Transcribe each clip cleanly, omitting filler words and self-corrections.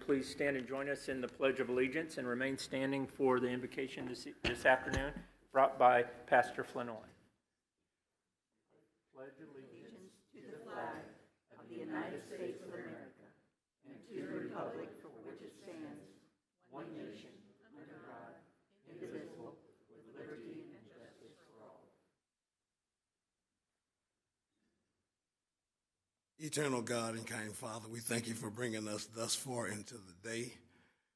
please stand and join us in the Pledge of Allegiance and remain standing for the invocation this afternoon brought by Pastor Flanoy. Pledge allegiance to the flag of the United States of America and to the republic for which it stands, one nation, under God, indivisible, with liberty and justice for all. Eternal God and kind Father, we thank you for bringing us thus far into the day.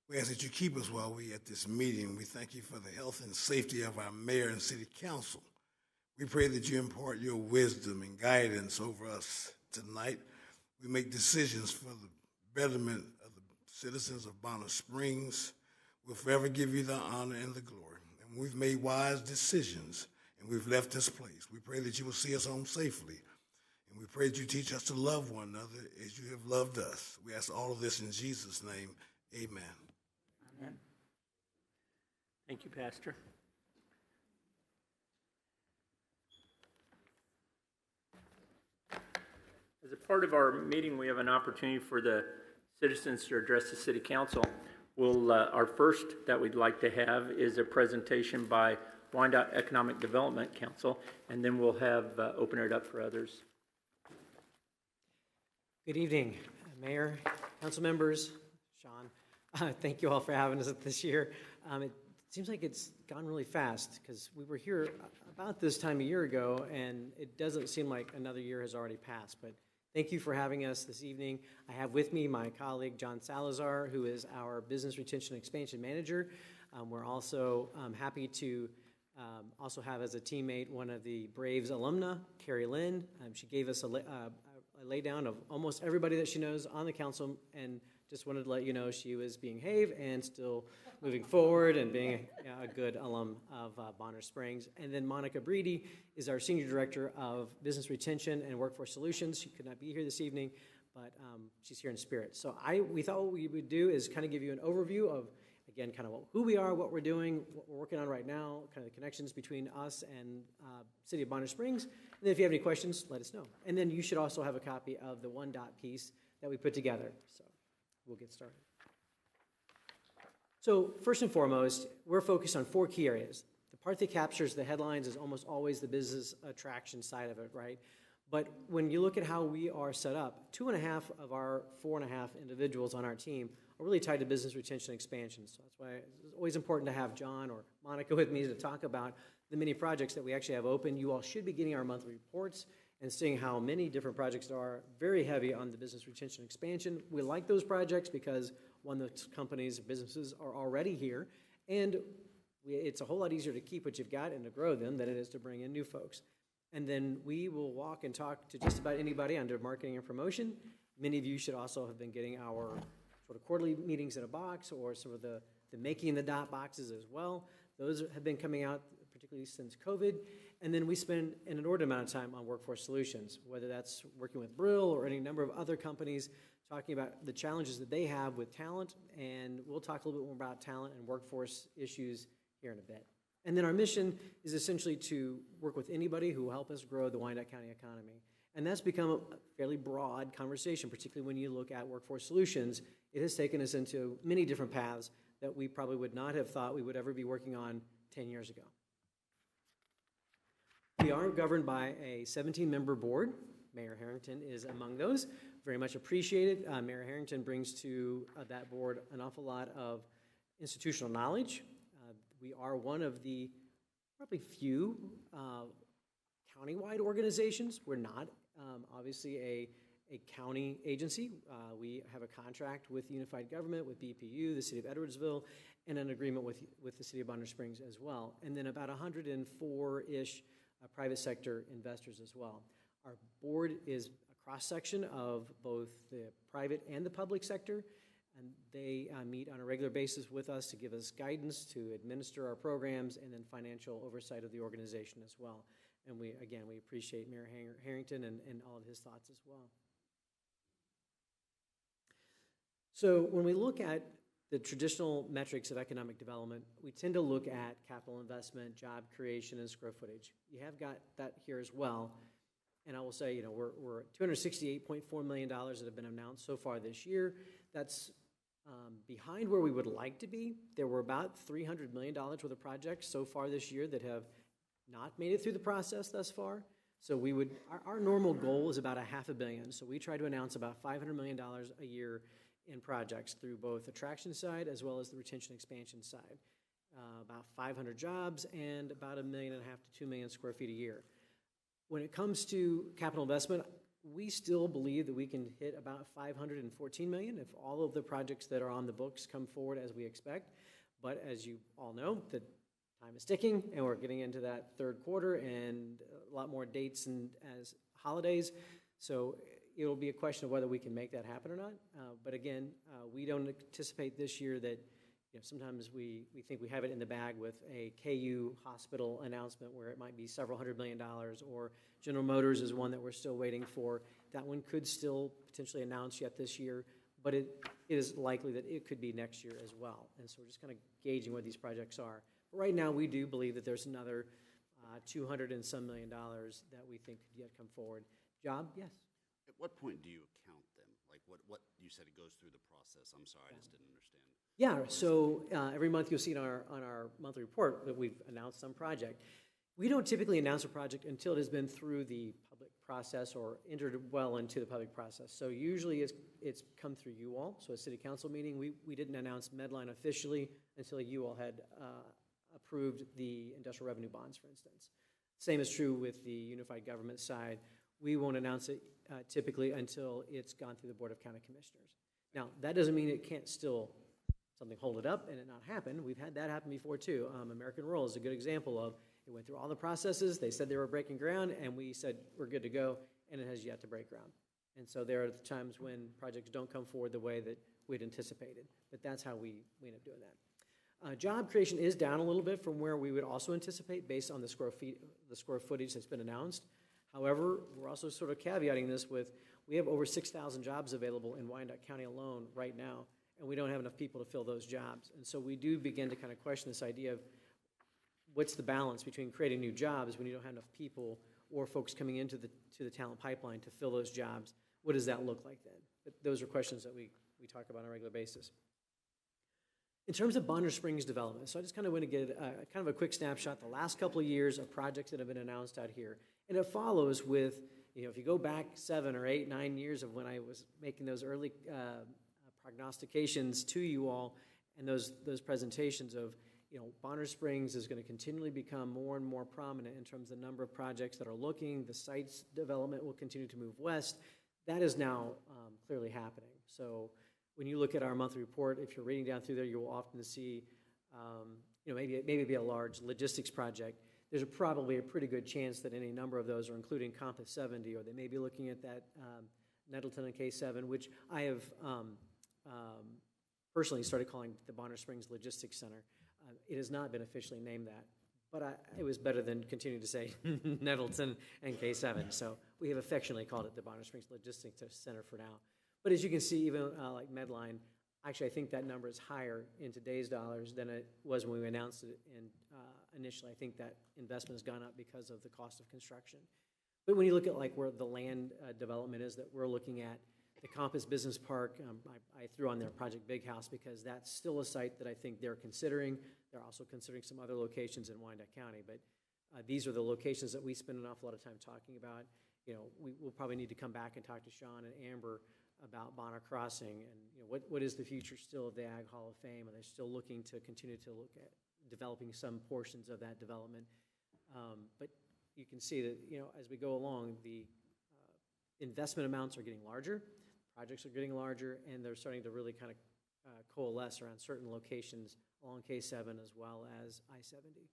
We ask that you keep us while we are at this meeting. We thank you for the health and safety of our mayor and city council. We pray that you impart your wisdom and guidance over us tonight. We make decisions for the betterment of the citizens of Bonner Springs. We'll forever give you the honor and the glory. And we've made wise decisions, and we've left this place. We pray that you will see us home safely. And we pray that you teach us to love one another as you have loved us. We ask all of this in Jesus' name. Amen. Amen. Thank you, Pastor. As a part of our meeting, we have an opportunity for the citizens to address the City Council. Our first that we'd like to have is a presentation by Wyandotte Economic Development Council, and then we'll have open it up for others. Good evening, Mayor, council members, Sean. Thank you all for having us this year. It seems like it's gone really fast because we were here about this time a year ago, and it doesn't seem like another year has already passed. But thank you for having us this evening. I have with me my colleague, John Salazar, who is our Business Retention Expansion Manager. We're also happy to also have as a teammate one of the Braves alumna, Carrie Lynn. She gave us a laydown of almost everybody that she knows on the council, and just wanted to let you know she was being behaved and still moving forward and being a good alum of Bonner Springs. And then Monica Breedy is our Senior Director of Business Retention and Workforce Solutions. She could not be here this evening, but she's here in spirit. So we thought what we would do is kind of give you an overview of, again, kind of who we are, what we're doing, what we're working on right now, kind of the connections between us and City of Bonner Springs. And then if you have any questions, let us know. And then you should also have a copy of the one dot piece that we put together. So we'll get started. So first and foremost, we're focused on 4 key areas. The part that captures the headlines is almost always the business attraction side of it, right? But when you look at how we are set up, 2.5 of our 4.5 individuals on our team are really tied to business retention and expansion. So that's why it's always important to have John or Monica with me to talk about the many projects that we actually have open. You all should be getting our monthly reports and seeing how many different projects there are, very heavy on the business retention and expansion. We like those projects because, one, the companies, businesses are already here, and it's a whole lot easier to keep what you've got and to grow them than it is to bring in new folks. And then we will walk and talk to just about anybody under marketing and promotion. Many of you should also have been getting our sort of quarterly meetings in a box or some of the making the dot boxes as well. Those have been coming out, particularly since COVID. And then we spend an inordinate amount of time on workforce solutions, whether that's working with Brill or any number of other companies, talking about the challenges that they have with talent. And we'll talk a little bit more about talent and workforce issues here in a bit. And then our mission is essentially to work with anybody who will help us grow the Wyandotte County economy. And that's become a fairly broad conversation, particularly when you look at workforce solutions. It has taken us into many different paths that we probably would not have thought we would ever be working on 10 years ago. We are governed by a 17-member board. Mayor Harrington is among those. Very much appreciated. Mayor Harrington brings to that board an awful lot of institutional knowledge. We are one of the probably few county-wide organizations. We're not obviously a county agency. We have a contract with Unified Government, with BPU, the City of Edwardsville, and an agreement with the City of Bonner Springs as well. And then about 104-ish private sector investors as well. Our board is a cross-section of both the private and the public sector, and they meet on a regular basis with us to give us guidance, to administer our programs, and then financial oversight of the organization as well. And we appreciate Mayor Harrington and all of his thoughts as well. So when we look at the traditional metrics of economic development, we tend to look at capital investment, job creation, and square footage. You have got that here as well. And I will say, we're at $268.4 million that have been announced so far this year. That's behind where we would like to be. There were about $300 million worth of projects so far this year that have not made it through the process thus far. So we would, our normal goal is about $500 million. So we try to announce about $500 million a year in projects through both attraction side as well as the retention expansion side. About 500 jobs and about 1.5 million to 2 million square feet a year. When it comes to capital investment, we still believe that we can hit about $514 million if all of the projects that are on the books come forward as we expect. But as you all know, the time is ticking, and we're getting into that third quarter and a lot more dates and as holidays. So it'll be a question of whether we can make that happen or not. But again, we don't anticipate this year that, you know, sometimes we think we have it in the bag with a KU hospital announcement where it might be several $100 million, or General Motors is one that we're still waiting for. That one could still potentially announce yet this year, but it is likely that it could be next year as well. And so we're just kind of gauging what these projects are. But right now, we do believe that there's another 200 and some million dollars that we think could yet come forward. Job, yes? At what point do you account them? Like what you said it goes through the process. I'm sorry, I just didn't understand. Yeah, so every month you'll see on our monthly report that we've announced some project. We don't typically announce a project until it has been through the public process or entered well into the public process. So usually it's come through you all. So a city council meeting, we didn't announce Medline officially until you all had approved the industrial revenue bonds, for instance. Same is true with the unified government side. We won't announce it typically until it's gone through the Board of County Commissioners. Now, that doesn't mean it can't still something hold it up and it not happen. We've had that happen before too. American Rural is a good example of it went through all the processes. They said they were breaking ground, and we said we're good to go, and it has yet to break ground. And so there are times when projects don't come forward the way that we'd anticipated, but that's how we end up doing that. Job creation is down a little bit from where we would also anticipate based on the square footage that's been announced. However, we're also sort of caveating this with we have over 6,000 jobs available in Wyandotte County alone right now, and we don't have enough people to fill those jobs. And so we do begin to kind of question this idea of what's the balance between creating new jobs when you don't have enough people or folks coming into the talent pipeline to fill those jobs. What does that look like then? But those are questions that we talk about on a regular basis. In terms of Bonner Springs development, so I just kind of want to get kind of a quick snapshot the last couple of years of projects that have been announced out here. And it follows with, you know, if you go back 7 or 8, 9 years of when I was making those early prognostications to you all and those presentations of, you know, Bonner Springs is going to continually become more and more prominent in terms of the number of projects that are looking. The sites development will continue to move west. That is now clearly happening. So when you look at our monthly report, if you're reading down through there, you will often see, you know, maybe be a large logistics project. There's probably a pretty good chance that any number of those are including Compass 70, or they may be looking at that Nettleton and K7, which I have personally started calling the Bonner Springs Logistics Center. It has not been officially named that, but it was better than continuing to say Nettleton and K7. So we have affectionately called it the Bonner Springs Logistics Center for now. But as you can see, even like Medline, actually I think that number is higher in today's dollars than it was when we announced it initially. I think that investment has gone up because of the cost of construction. But when you look at like where the land development is that we're looking at, the Compass Business Park, I threw on there Project Big House because that's still a site that I think they're considering. They're also considering some other locations in Wyandotte County, but these are the locations that we spend an awful lot of time talking about. You know, we'll probably need to come back and talk to Sean and Amber about Bonner Crossing and, you know, what is the future still of the Ag Hall of Fame? Are they still looking to continue to look at developing some portions of that development? But you can see that, you know, as we go along, the investment amounts are getting larger. Projects are getting larger, and they're starting to really kind of coalesce around certain locations along K7 as well as I-70.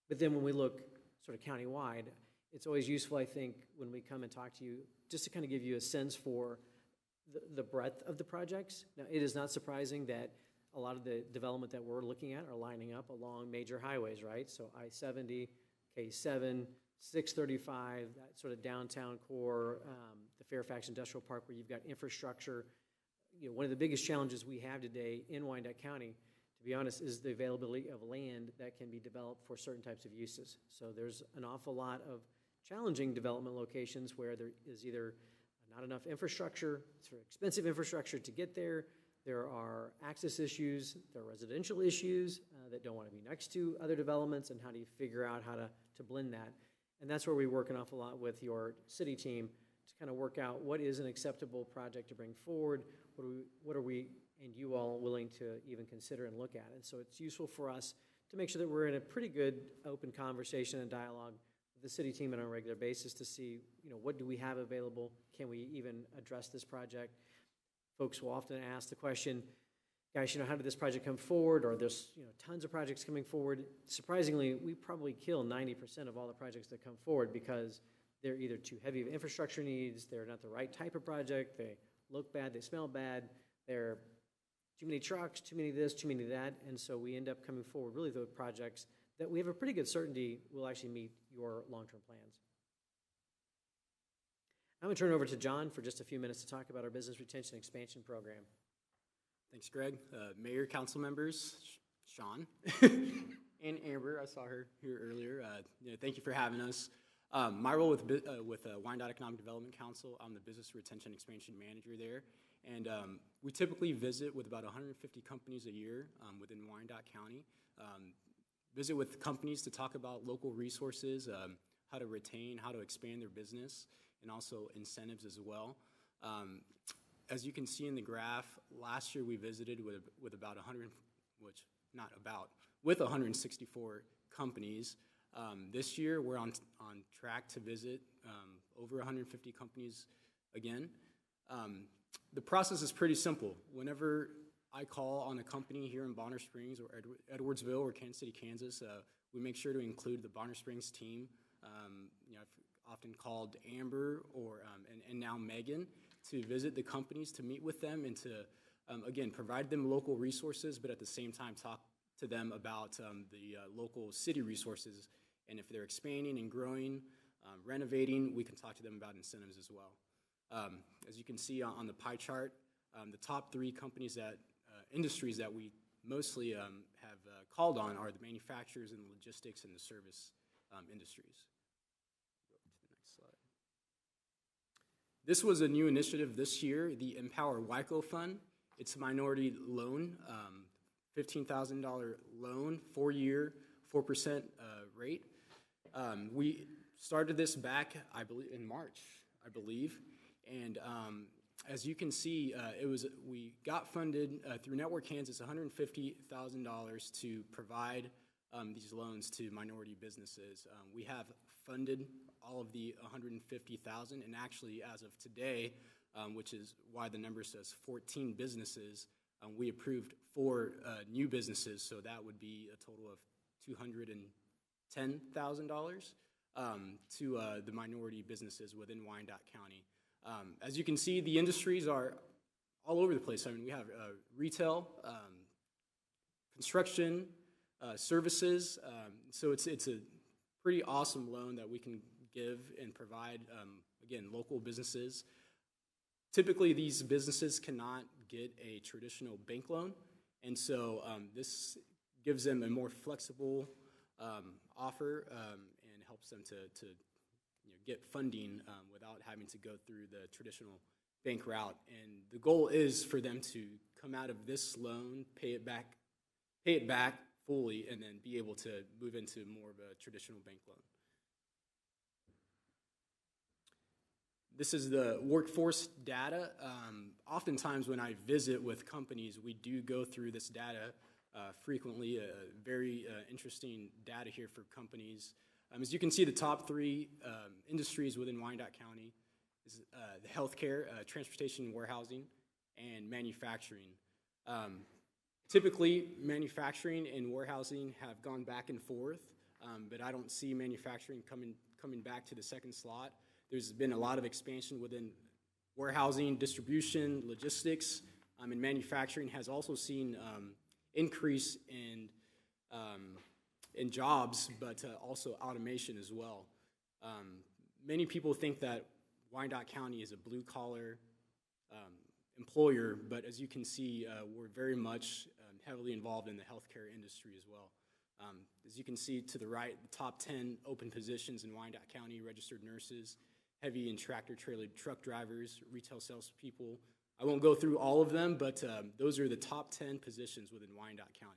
But then when we look sort of countywide, it's always useful, I think, when we come and talk to you, just to kind of give you a sense for the breadth of the projects. Now, it is not surprising that a lot of the development that we're looking at are lining up along major highways, right? So I-70, K7, 635, that sort of downtown core, the Fairfax Industrial Park, where you've got infrastructure. You know, one of the biggest challenges we have today in Wyandotte County, to be honest, is the availability of land that can be developed for certain types of uses. So there's an awful lot of challenging development locations where there is either not enough infrastructure, it's very expensive infrastructure to get there. There are access issues, there are residential issues that don't want to be next to other developments, and how do you figure out how to blend that? And that's where we work an awful lot with your city team to kind of work out what is an acceptable project to bring forward, what are we and you all willing to even consider and look at. And so it's useful for us to make sure that we're in a pretty good open conversation and dialogue with the city team on a regular basis to see, what do we have available? Can we even address this project? Folks will often ask the question, gosh, how did this project come forward? Or there's, tons of projects coming forward. Surprisingly, we probably kill 90% of all the projects that come forward because they're either too heavy of infrastructure needs, they're not the right type of project, they look bad, they smell bad, they're too many trucks, too many this, too many that, and so we end up coming forward really with projects that we have a pretty good certainty will actually meet your long-term plans. I'm going to turn it over to John for just a few minutes to talk about our business retention expansion program. Thanks, Greg. Mayor, council members, Sean, and Amber, I saw her here earlier. Thank you for having us. My role with Wyandotte Economic Development Council, I'm the Business Retention Expansion Manager there. And we typically visit with about 150 companies a year within Wyandotte County. Visit with companies to talk about local resources, how to retain, how to expand their business, and also incentives as well. As you can see in the graph, last year we visited with about 164 companies. This year we're on track to visit over 150 companies again. The process is pretty simple. Whenever I call on a company here in Bonner Springs or Edwardsville or Kansas City, Kansas, we make sure to include the Bonner Springs team. I've often called Amber and now Megan to visit the companies, to meet with them, and to, again, provide them local resources, but at the same time talk to them about the local city resources. And if they're expanding and growing, renovating, we can talk to them about incentives as well. As you can see on the pie chart, the top three companies industries that we mostly have called on are the manufacturers and the logistics and the service industries. Go to the next slide. This was a new initiative this year, the Empower WICO Fund. It's a minority loan, $15,000 loan, 4-year, 4% rate. We started this back, I believe, in March, I believe. And as you can see, we got funded through Network Kansas $150,000 to provide these loans to minority businesses. We have funded all of the $150,000, and actually, as of today, which is why the number says 14 businesses, we approved 4 new businesses, so that would be a total of $210,000 to the minority businesses within Wyandotte County. As you can see, the industries are all over the place. I mean, we have retail, construction, services. So it's a pretty awesome loan that we can give and provide, again, local businesses. Typically, these businesses cannot get a traditional bank loan, and so this gives them a more flexible offer and helps them to get funding without having to go through the traditional bank route. And the goal is for them to come out of this loan, pay it back fully, and then be able to move into more of a traditional bank loan. This is the workforce data. Oftentimes when I visit with companies, we do go through this data frequently, very interesting data here for companies. As you can see, the top 3 industries within Wyandotte County is the healthcare, transportation, warehousing, and manufacturing. Typically, manufacturing and warehousing have gone back and forth, but I don't see manufacturing coming back to the second slot. There's been a lot of expansion within warehousing, distribution, logistics, and manufacturing has also seen increase in jobs, but also automation as well. Many people think that Wyandotte County is a blue-collar employer, but as you can see, we're very much heavily involved in the healthcare industry as well. As you can see to the right, the top 10 open positions in Wyandotte County, registered nurses, heavy and tractor-trailer truck drivers, retail salespeople. I won't go through all of them, but those are the top 10 positions within Wyandotte County.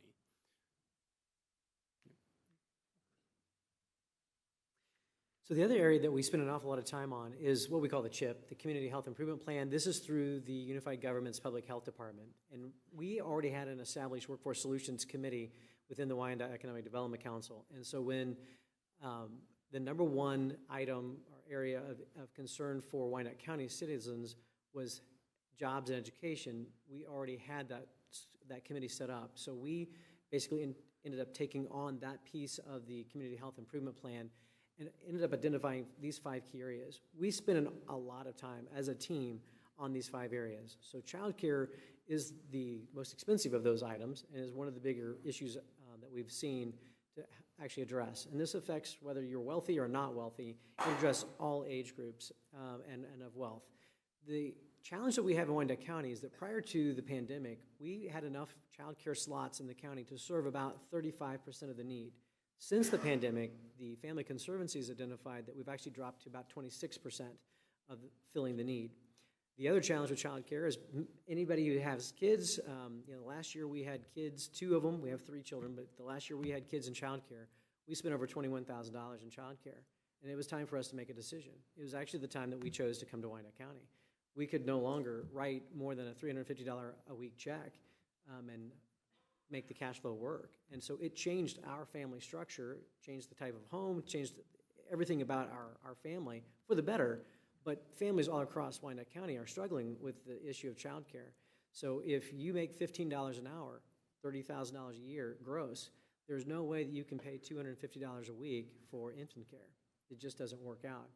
So the other area that we spend an awful lot of time on is what we call the CHIP, the Community Health Improvement Plan. This is through the Unified Government's Public Health Department. And we already had an established Workforce Solutions Committee within the Wyandotte Economic Development Council. And so when the number one item or area of concern for Wyandotte County citizens was jobs and education, we already had that committee set up. So we basically ended up taking on that piece of the Community Health Improvement Plan and ended up identifying these 5 key areas. We spent a lot of time as a team on these 5 areas. So childcare is the most expensive of those items and is one of the bigger issues that we've seen to actually address. And this affects whether you're wealthy or not wealthy. It addresses all age groups and of wealth. The challenge that we have in Wyandotte County is that prior to the pandemic, we had enough childcare slots in the county to serve about 35% of the need. Since the pandemic, the Family Conservancy has identified that we've actually dropped to about 26% of filling the need. The other challenge with child care is anybody who has kids, last year we had kids, 2 of them, we have 3 children, but the last year we had kids in child care. We spent over $21,000 in child care, and it was time for us to make a decision. It was actually the time that we chose to come to Wyandotte County. We could no longer write more than a $350 a week check and make the cash flow work. And so it changed our family structure, changed the type of home, changed everything about our family for the better. But families all across Wyandotte County are struggling with the issue of child care. So if you make $15 an hour, $30,000 a year gross, there's no way that you can pay $250 a week for infant care. It just doesn't work out.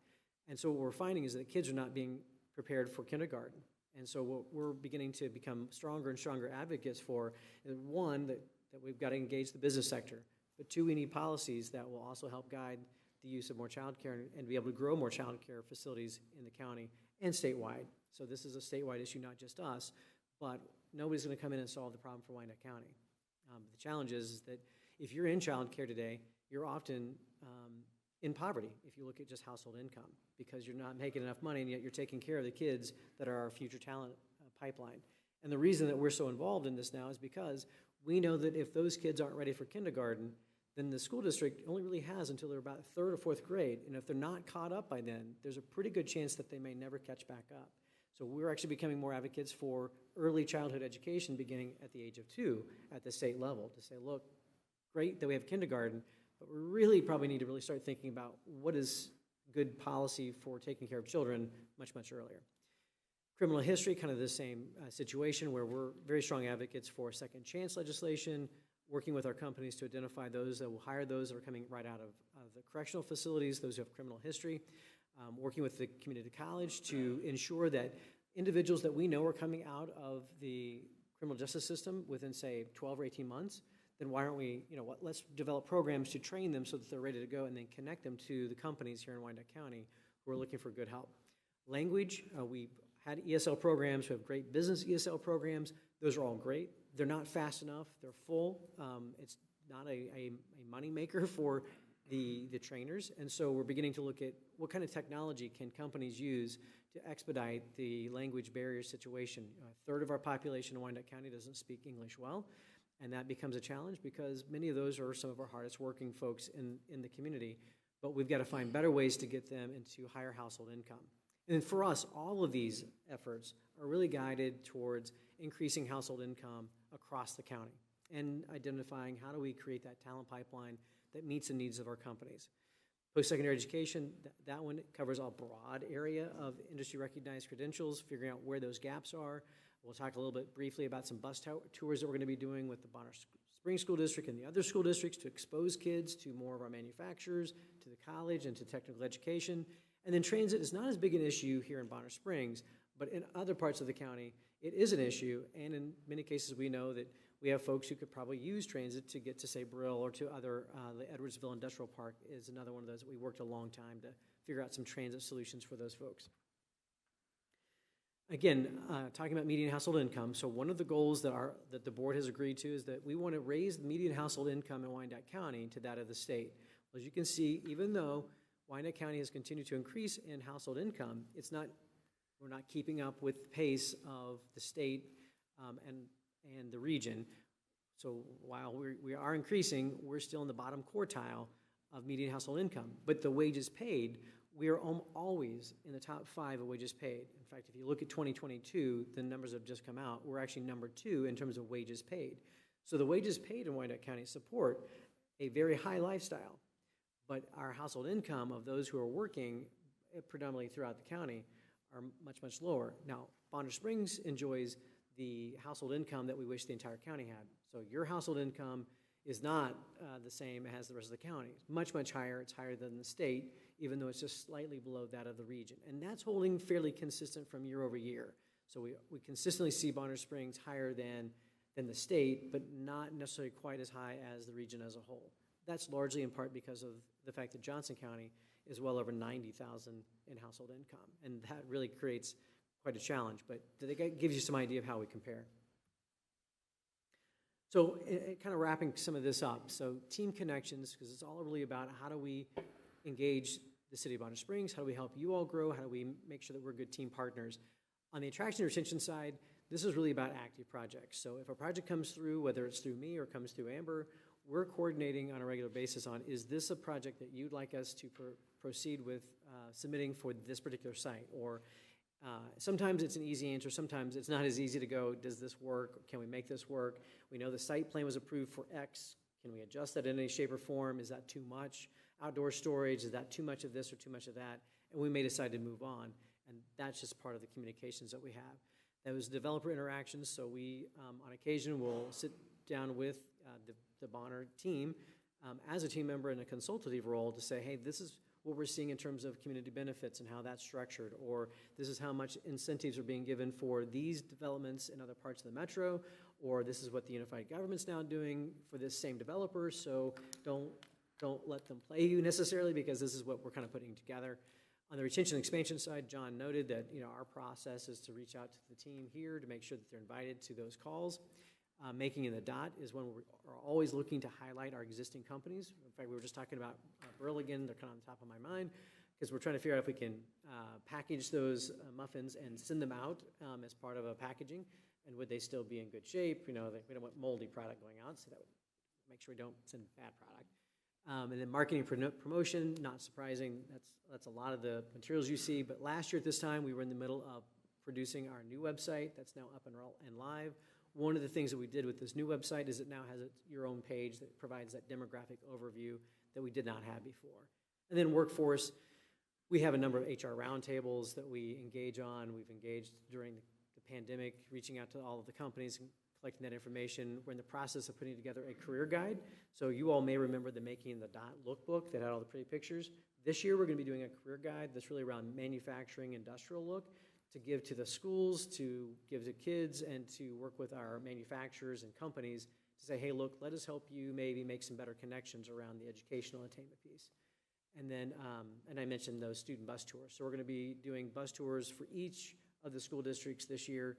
And so what we're finding is that kids are not being prepared for kindergarten. And so what we're beginning to become stronger and stronger advocates for is, 1, that we've got to engage the business sector, but 2, we need policies that will also help guide the use of more child care and be able to grow more child care facilities in the county and statewide. So this is a statewide issue, not just us, but nobody's going to come in and solve the problem for Wyandotte County. The challenge is that if you're in child care today, you're often in poverty if you look at just household income, because you're not making enough money and yet you're taking care of the kids that are our future talent pipeline. And the reason that we're so involved in this now is because we know that if those kids aren't ready for kindergarten, then the school district only really has until they're about 3rd or 4th grade. And if they're not caught up by then, there's a pretty good chance that they may never catch back up. So we're actually becoming more advocates for early childhood education beginning at the age of 2 at the state level to say, look, great that we have kindergarten, but we really probably need to really start thinking about what is good policy for taking care of children much, much earlier. Criminal history, kind of the same situation where we're very strong advocates for second chance legislation, working with our companies to identify those that will hire those that are coming right out of the correctional facilities, those who have criminal history, working with the community college to ensure that individuals that we know are coming out of the criminal justice system within, say, 12 or 18 months, then why aren't we, let's develop programs to train them so that they're ready to go and then connect them to the companies here in Wyandotte County who are looking for good help. Language, we had ESL programs, we have great business ESL programs. Those are all great. They're not fast enough. They're full. It's not a money maker for the trainers. And so we're beginning to look at what kind of technology can companies use to expedite the language barrier situation. 1/3 of our population in Wyandotte County doesn't speak English well. And that becomes a challenge because many of those are some of our hardest working folks in the community. But we've got to find better ways to get them into higher household income. And for us, all of these efforts are really guided towards increasing household income across the county and identifying how do we create that talent pipeline that meets the needs of our companies. Post-secondary education, that one covers a broad area of industry-recognized credentials, figuring out where those gaps are. We'll talk a little bit briefly about some bus tours that we're going to be doing with the Bonner Springs School District and the other school districts to expose kids to more of our manufacturers, to the college, and to technical education. And then transit is not as big an issue here in Bonner Springs, but in other parts of the county, it is an issue. And in many cases, we know that we have folks who could probably use transit to get to, say, Brill or to other, the Edwardsville Industrial Park is another one of those that we worked a long time to figure out some transit solutions for those folks. Again, talking about median household income, so one of the goals that the board has agreed to is that we want to raise the median household income in Wyandotte County to that of the state. Well, as you can see, even though Wyandotte County has continued to increase in household income. We're not keeping up with the pace of the state and the region. So while we are increasing, we're still in the bottom quartile of median household income. But the wages paid, we are always in the top 5 of wages paid. In fact, if you look at 2022, the numbers have just come out, we're actually number 2 in terms of wages paid. So the wages paid in Wyandotte County support a very high lifestyle. But our household income of those who are working predominantly throughout the county are much, much lower. Now, Bonner Springs enjoys the household income that we wish the entire county had. So your household income is not the same as the rest of the county. It's much, much higher. It's higher than the state, even though it's just slightly below that of the region. And that's holding fairly consistent from year over year. So we consistently see Bonner Springs higher than the state, but not necessarily quite as high as the region as a whole. That's largely in part because of the fact that Johnson County is well over 90,000 in household income. And that really creates quite a challenge, but that gives you some idea of how we compare. So kind of wrapping some of this up, so team connections, because it's all really about how do we engage the city of Bonner Springs, how do we help you all grow, how do we make sure that we're good team partners. On the attraction and retention side, this is really about active projects. So if a project comes through, whether it's through me or comes through Amber, we're coordinating on a regular basis on, is this a project that you'd like us to proceed with submitting for this particular site? Or sometimes it's an easy answer, sometimes it's not as easy to go, does this work? Can we make this work? We know the site plan was approved for X. Can we adjust that in any shape or form? Is that too much? Outdoor storage, is that too much of this or too much of that? And we may decide to move on. And that's just part of the communications that we have. Those developer interactions, so we, on occasion, will sit down with the Bonner team as a team member in a consultative role to say, hey, this is what we're seeing in terms of community benefits and how that's structured, or this is how much incentives are being given for these developments in other parts of the metro, or this is what the unified government's now doing for this same developer, so don't let them play you necessarily, because this is what we're kind of putting together. On the retention and expansion side, John noted that our process is to reach out to the team here to make sure that they're invited to those calls. Making in the dot is when we're always looking to highlight our existing companies. In fact, we were just talking about Brill again. They're kind of on top of my mind because we're trying to figure out if we can package those muffins and send them out as part of a packaging, and would they still be in good shape? We don't want moldy product going out, so that would make sure we don't send bad product. And then marketing promotion, not surprising, that's a lot of the materials you see. But last year at this time, we were in the middle of producing our new website that's now up and live. One of the things that we did with this new website is it now has your own page that provides that demographic overview that we did not have before. And then workforce, we have a number of HR roundtables that we engage on. We've engaged during the pandemic, reaching out to all of the companies and collecting that information. We're in the process of putting together a career guide. So you all may remember the Making in the Dot lookbook that had all the pretty pictures. This year we're going to be doing a career guide that's really around manufacturing, industrial look, to give to the schools, to give to kids, and to work with our manufacturers and companies to say, hey, look, let us help you maybe make some better connections around the educational attainment piece. And then, and I mentioned those student bus tours. So we're going to be doing bus tours for each of the school districts this year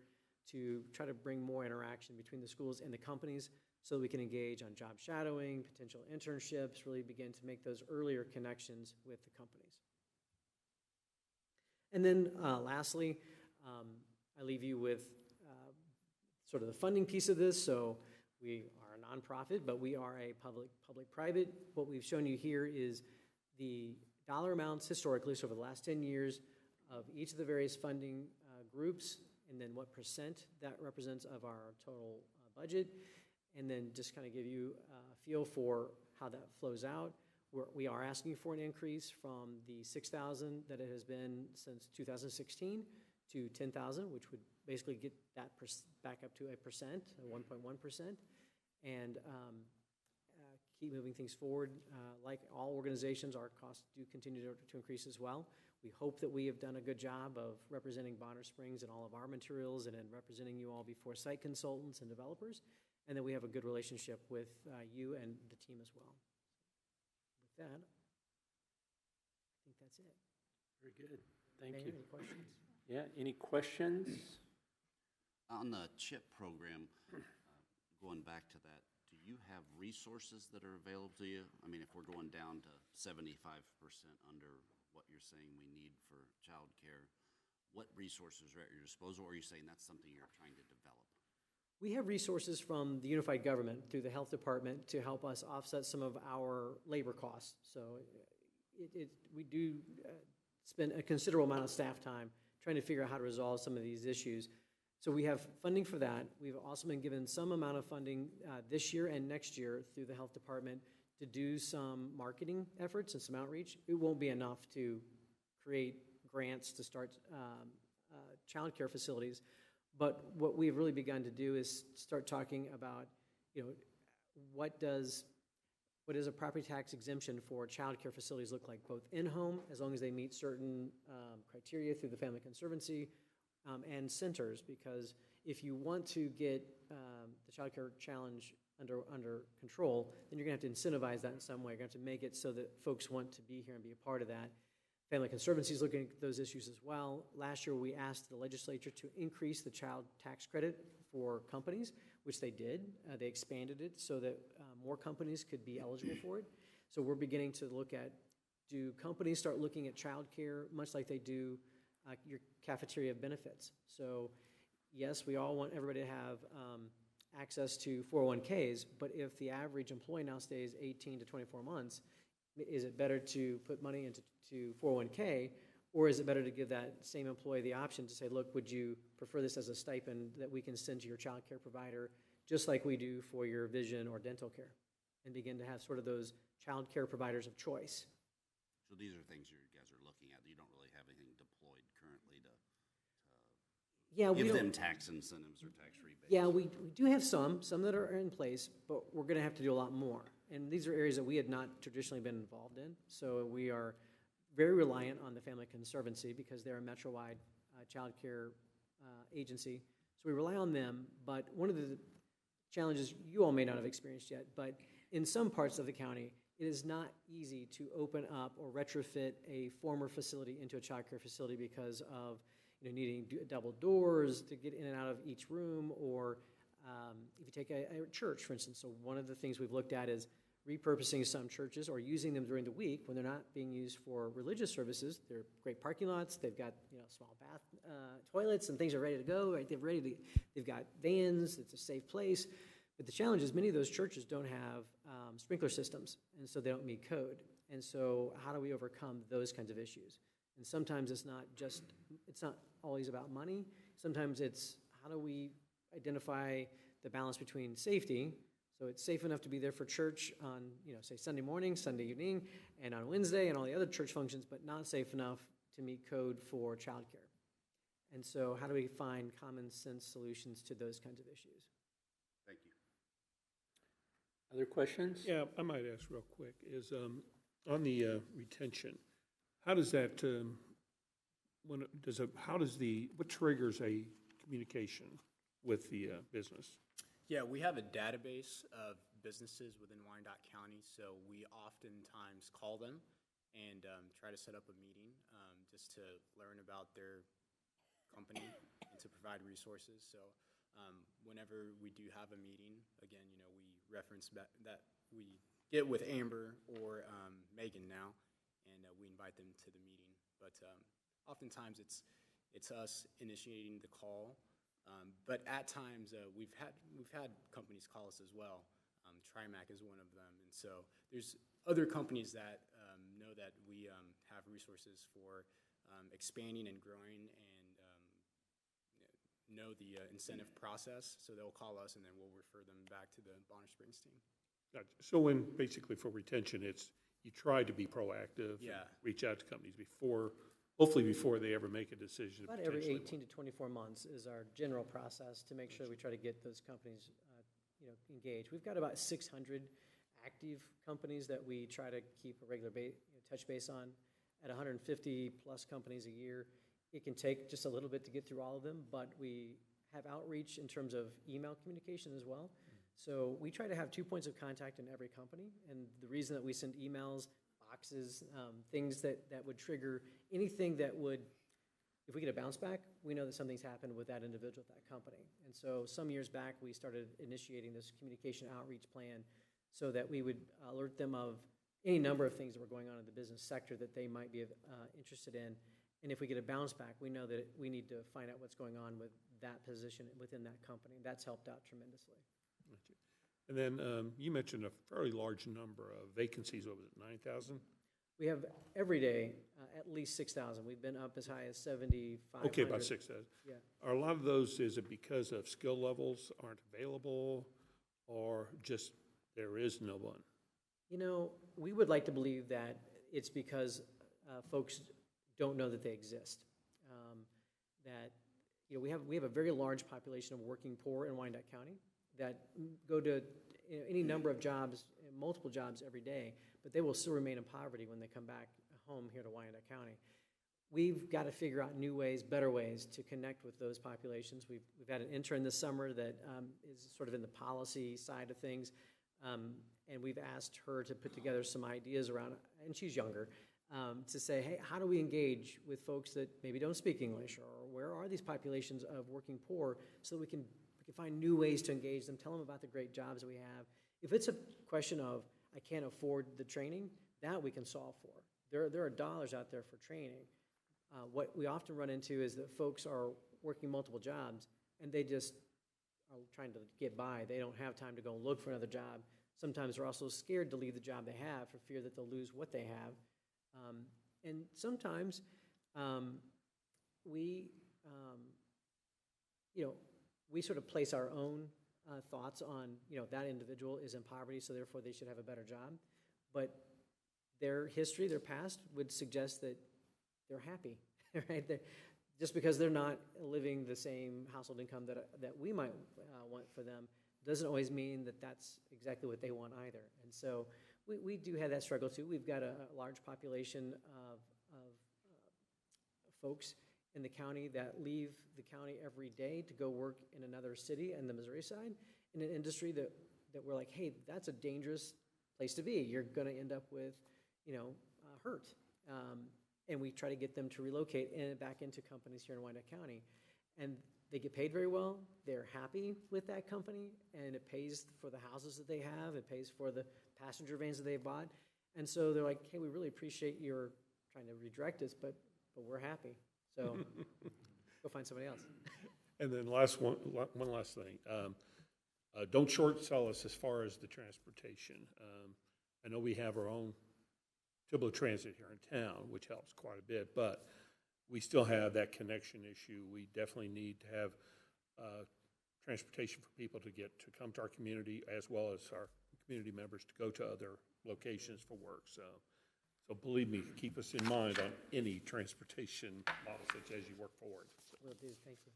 to try to bring more interaction between the schools and the companies so we can engage on job shadowing, potential internships, really begin to make those earlier connections with the companies. And then lastly, I leave you with sort of the funding piece of this. So we are a nonprofit, but we are a public-private. What we've shown you here is the dollar amounts historically, so over the last 10 years, of each of the various funding groups, and then what percent that represents of our total budget, and then just kind of give you a feel for how that flows out. We are asking for an increase from the $6,000 that it has been since 2016 to $10,000, which would basically get that back up to 1%, 1.1%, and keep moving things forward. Like all organizations, our costs do continue to increase as well. We hope that we have done a good job of representing Bonner Springs in all of our materials and in representing you all before site consultants and developers, and that we have a good relationship with you and the team as well. With that, I think that's it. Very good. Thank Mayor, you. any questions? Yeah, any questions? On the CHIP program, going back to that, do you have resources that are available to you? I mean, if we're going down to 75% under what you're saying we need for childcare, what resources are at your disposal, or are you saying that's something you're trying to develop? We have resources from the unified government through the health department to help us offset some of our labor costs. So we do spend a considerable amount of staff time trying to figure out how to resolve some of these issues. So we have funding for that. We've also been given some amount of funding this year and next year through the health department to do some marketing efforts and some outreach. It won't be enough to create grants to start child care facilities. But what we've really begun to do is start talking about, what does a property tax exemption for child care facilities look like, both in-home, as long as they meet certain criteria through the Family Conservancy, and centers, because if you want to get the child care challenge under control, then you're going to have to incentivize that in some way. You're going to have to make it so that folks want to be here and be a part of that. Family Conservancy is looking at those issues as well. Last year, we asked the legislature to increase the child tax credit for companies, which they did. They expanded it so that more companies could be eligible for it. So we're beginning to look at, do companies start looking at child care much like they do your cafeteria benefits? So yes, we all want everybody to have access to 401ks, but if the average employee now stays 18 to 24 months, is it better to put money into 401k, or is it better to give that same employee the option to say, look, would you prefer this as a stipend that we can send to your child care provider, just like we do for your vision or dental care, and begin to have sort of those child care providers of choice. So these are things you guys are looking at. You don't really have anything deployed currently to give them tax incentives or tax rebates. Yeah, we do have some that are in place, but we're going to have to do a lot more. And these are areas that we had not traditionally been involved in. So we are very reliant on the Family Conservancy because they're a metro-wide child care agency. So we rely on them. But one of the challenges you all may not have experienced yet, but in some parts of the county, it is not easy to open up or retrofit a former facility into a child care facility because of needing double doors to get in and out of each room, or if you take a church, for instance. So one of the things we've looked at is repurposing some churches or using them during the week when they're not being used for religious services. They're great parking lots. They've got small bath toilets and things are ready to go. Right? They've got vans. It's a safe place. But the challenge is many of those churches don't have sprinkler systems, and so they don't meet code. And so how do we overcome those kinds of issues? And sometimes it's not always about money. Sometimes it's how do we identify the balance between safety, so it's safe enough to be there for church on, say Sunday morning, Sunday evening, and on Wednesday and all the other church functions, but not safe enough to meet code for childcare. And so how do we find common sense solutions to those kinds of issues? Thank you. Other questions? Yeah, I might ask real quick, is on the retention, how does that, what triggers a communication with the business? Yeah, we have a database of businesses within Wyandotte County, so we oftentimes call them and try to set up a meeting just to learn about their company and to provide resources. So whenever we do have a meeting, again, we reference that we get with Amber or Megan now, and we invite them to the meeting. But oftentimes it's us initiating the call. But at times we've had companies call us as well. Trimac is one of them, and so there's other companies that know that we have resources for expanding and growing, and know the incentive process. So they'll call us, and then we'll refer them back to the Bonner Springs team. Gotcha. So when basically for retention, it's you try to be proactive. Yeah. And reach out to companies hopefully before they ever make a decision. About every 18 to 24 months is our general process to make sure we try to get those companies engaged. We've got about 600 active companies that we try to keep a regular touch base on. At 150 plus companies a year, it can take just a little bit to get through all of them, but we have outreach in terms of email communication as well. So we try to have 2 points of contact in every company, and the reason that we send emails, boxes, things that would trigger anything that would if we get a bounce back, we know that something's happened with that individual at that company. And so some years back, we started initiating this communication outreach plan so that we would alert them of any number of things that were going on in the business sector that they might be interested in. And if we get a bounce back, we know that we need to find out what's going on with that position within that company. That's helped out tremendously. And then you mentioned a fairly large number of vacancies. What was it, 9,000? We have every day at least 6,000. We've been up as high as 7,500. Okay, about 6,000. Yeah. Are a lot of those, is it because of skill levels aren't available, or just there is no one? You know, we would like to believe that it's because folks don't know that they exist. That, you know, we have a very large population of working poor in Wyandotte County that go to any number of jobs, multiple jobs every day, but they will still remain in poverty when they come back home here to Wyandotte County. We've got to figure out new ways, better ways to connect with those populations. We've had an intern this summer that is sort of in the policy side of things, and we've asked her to put together some ideas around, and she's younger, to say, hey, how do we engage with folks that maybe don't speak English, or where are these populations of working poor, so that we can find new ways to engage them, tell them about the great jobs that we have. If it's a question of, I can't afford the training, that we can solve for. There are dollars out there for training. What we often run into is that folks are working multiple jobs, and they just are trying to get by. They don't have time to go look for another job. Sometimes they're also scared to leave the job they have for fear that they'll lose what they have. And sometimes we sort of place our own thoughts on, that individual is in poverty, so therefore they should have a better job. But their history, their past, would suggest that they're happy, right? Just because they're not living the same household income that we might want for them doesn't always mean that that's exactly what they want either. And so we do have that struggle too. We've got a large population of folks in the county that leave the county every day to go work in another city in the Missouri side, in an industry that we're like, hey, that's a dangerous place to be. You're going to end up with, hurt. And we try to get them to relocate back into companies here in Wyandotte County. And they get paid very well. They're happy with that company, and it pays for the houses that they have. It pays for the passenger vans that they bought. And so they're like, hey, we really appreciate your trying to redirect us, but we're happy. So go find somebody else. And then one last thing. Don't short sell us as far as the transportation. I know we have our own Tibble Transit here in town, which helps quite a bit, but we still have that connection issue. We definitely need to have transportation for people to come to our community, as well as our community members to go to other locations for work. So believe me, keep us in mind on any transportation models as you work forward. Will do. Thank you.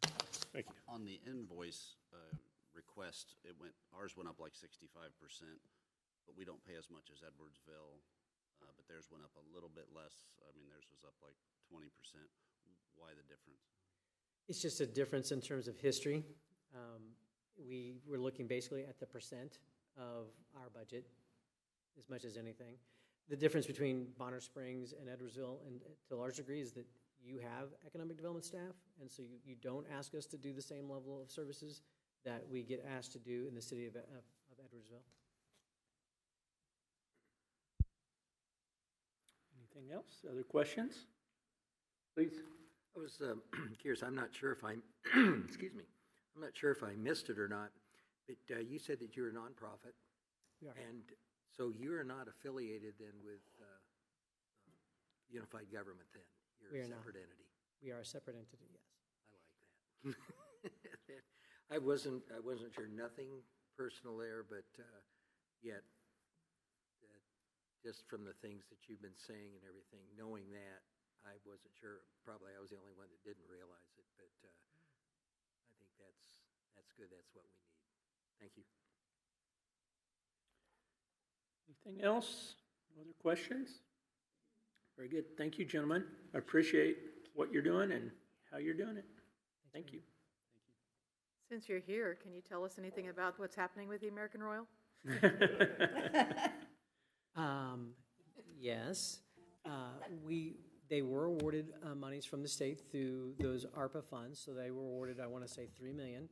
Thank you. On the invoice request, ours went up like 65%, but we don't pay as much as Edwardsville. But theirs went up a little bit less. I mean, theirs was up like 20%. Why the difference? It's just a difference in terms of history. We were looking basically at the percent of our budget as much as anything. The difference between Bonner Springs and Edwardsville, and to a large degree, is that you have economic development staff, and so you don't ask us to do the same level of services that we get asked to do in the city of Edwardsville. Anything else? Other questions? Please. I was curious. I'm not sure if I, excuse me, I'm not sure if I missed it or not, but you said that you're a nonprofit. We are. And so you're not affiliated then with Unified Government then? You're a separate entity? We are a separate entity, yes. I like that. I wasn't sure, nothing personal there, but yet, just from the things that you've been saying and everything, knowing that, I wasn't sure. Probably I was the only one that didn't realize it, but I think that's good. That's what we need. Thank you. Anything else? No other questions? Very good. Thank you, gentlemen. I appreciate what you're doing and how you're doing it. Thank you. Since you're here, can you tell us anything about what's happening with the American Royal? Yes. They were awarded monies from the state through those ARPA funds, so they were awarded, I want to say, $3 million.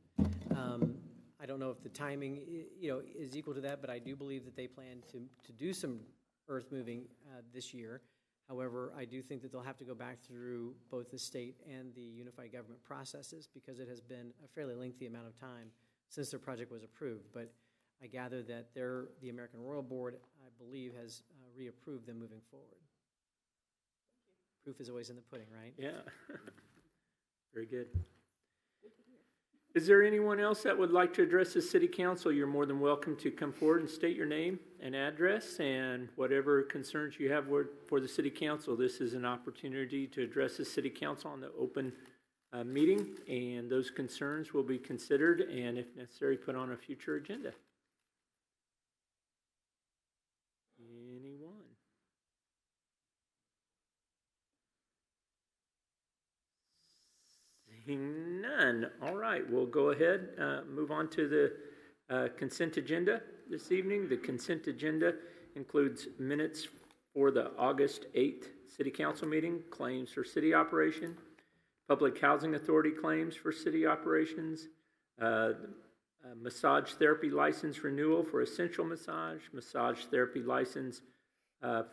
I don't know if the timing, is equal to that, but I do believe that they plan to do some earth moving this year. However, I do think that they'll have to go back through both the state and the unified government processes because it has been a fairly lengthy amount of time since their project was approved. But I gather that the American Royal Board, I believe, has reapproved them moving forward. Proof is always in the pudding, right? Yeah. Very good. Is there anyone else that would like to address the city council? You're more than welcome to come forward and state your name and address and whatever concerns you have for the city council. This is an opportunity to address the city council on the open meeting, and those concerns will be considered and, if necessary, put on a future agenda. Anyone? Seeing none. All right, we'll go ahead, move on to the consent agenda this evening. The consent agenda includes minutes for the August 8th City Council meeting, claims for city operation, Public Housing Authority claims for city operations, massage therapy license renewal for Essential Massage, massage therapy license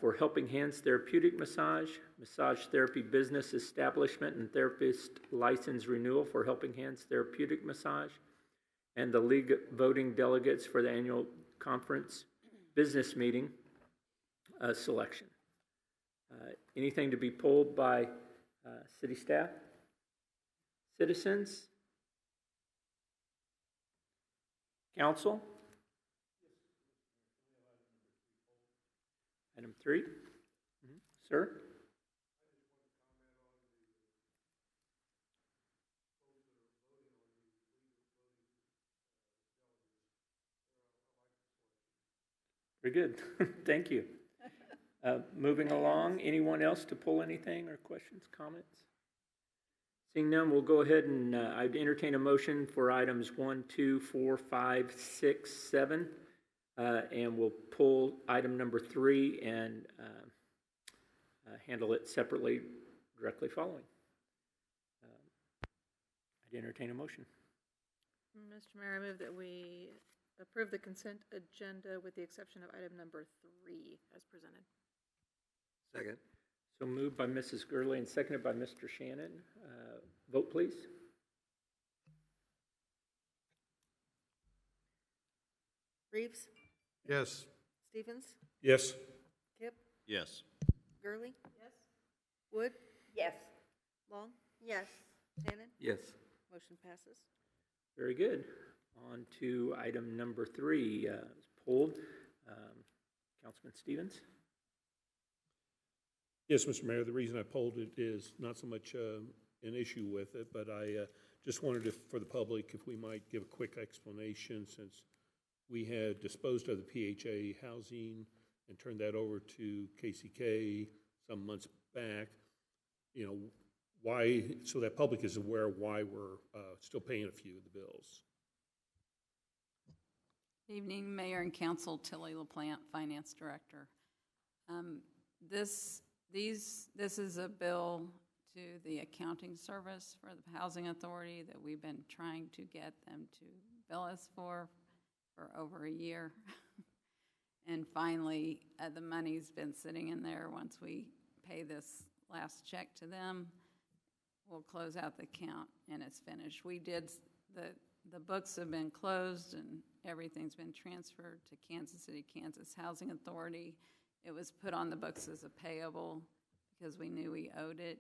for Helping Hands Therapeutic Massage, massage therapy business establishment and therapist license renewal for Helping Hands Therapeutic Massage, and the League voting delegates for the annual conference business meeting selection. Anything to be pulled by city staff? Citizens? Council? Item 3. Sir? Very good. Thank you. Moving along, anyone else to pull anything or questions, comments? Seeing none, we'll go ahead and I'd entertain a motion for items 1, 2, 4, 5, 6, 7. And we'll pull item number 3 and handle it separately directly following. I'd entertain a motion. Mr. Mayor, I move that we approve the consent agenda with the exception of item number 3 as presented. Second. So moved by Mrs. Gurley and seconded by Mr. Shannon. Vote, please. Reeves? Yes. Stevens? Yes. Kip? Yes. Gurley? Yes. Wood? Yes. Long? Yes. Shannon? Yes. Motion passes. Very good. On to item number 3. Pulled. Councilman Stevens? Yes, Mr. Mayor, the reason I pulled it is not so much an issue with it, but I just wanted to, for the public, if we might give a quick explanation since we had disposed of the PHA housing and turned that over to KCK some months back, why, so that public is aware why we're still paying a few of the bills. Good evening, Mayor and Council. Tilly LaPlante, Finance Director. This is a bill to the accounting service for the Housing Authority that we've been trying to get them to bill us for over a year. And finally, the money's been sitting in there. Once we pay this last check to them, we'll close out the account and it's finished. We did, the books have been closed and everything's been transferred to Kansas City, Kansas Housing Authority. It was put on the books as a payable because we knew we owed it.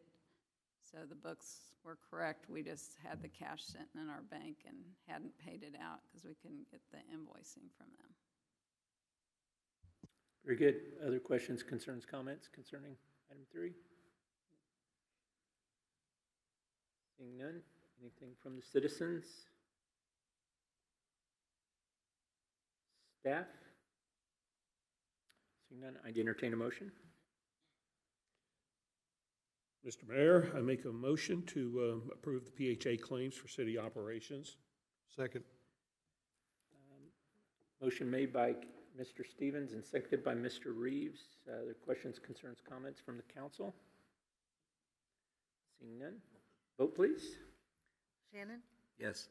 So the books were correct. We just had the cash sitting in our bank and hadn't paid it out because we couldn't get the invoicing from them. Very good. Other questions, concerns, comments concerning item 3? Seeing none. Anything from the citizens? Staff? Seeing none, I'd entertain a motion. Mr. Mayor, I make a motion to approve the PHA claims for city operations. Second. Motion made by Mr. Stevens and seconded by Mr. Reeves. Other questions, concerns, comments from the council? Seeing none. Vote, please. Shannon? Yes.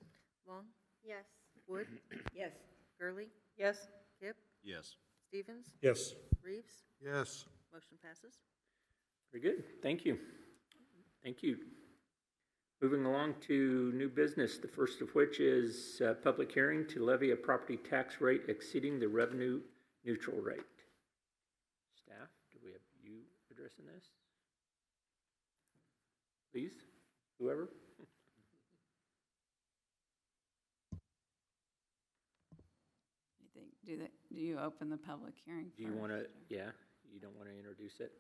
Long? Yes. Wood? Yes. Gurley? Yes. Kip? Yes. Stevens? Yes. Reeves? Yes. Motion passes. Very good. Thank you. Thank you. Moving along to new business, the first of which is public hearing to levy a property tax rate exceeding the revenue neutral rate. Staff, do we have you addressing this? Please, whoever. Do you open the public hearing Do you first, want to, or- yeah, you don't want to introduce it?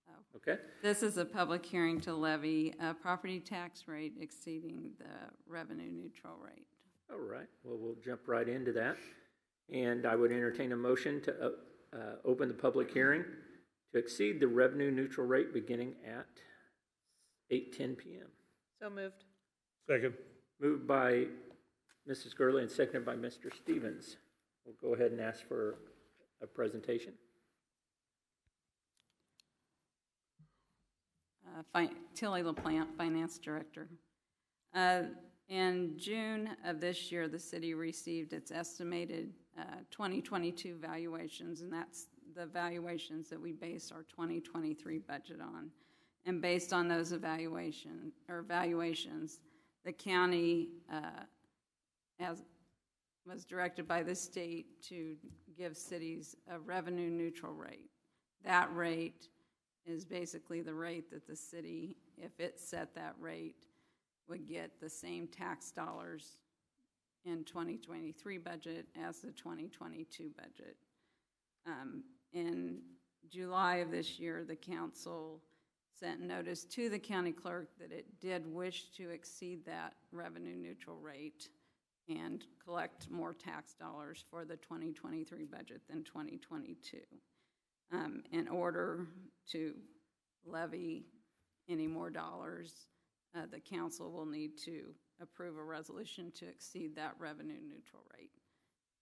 Oh. Okay, This is a public hearing to levy a property tax rate exceeding the revenue neutral rate. all right. Well, we'll jump right into that. And I would entertain a motion to open the public hearing to exceed the revenue neutral rate beginning at 8:10 p.m. So moved. Second. Moved by Mrs. Gurley and seconded by Mr. Stevens. We'll go ahead and ask for a presentation. Tilly LaPlante, Finance Director. In June of this year, the city received its estimated 2022 valuations, and that's the valuations that we base our 2023 budget on. And based on those valuations, the county was directed by the state to give cities a revenue neutral rate. That rate is basically the rate that the city, if it set that rate, would get the same tax dollars in 2023 budget as the 2022 budget. In July of this year, the council sent notice to the county clerk that it did wish to exceed that revenue neutral rate and collect more tax dollars for the 2023 budget than 2022. In order to levy any more dollars, the council will need to approve a resolution to exceed that revenue neutral rate.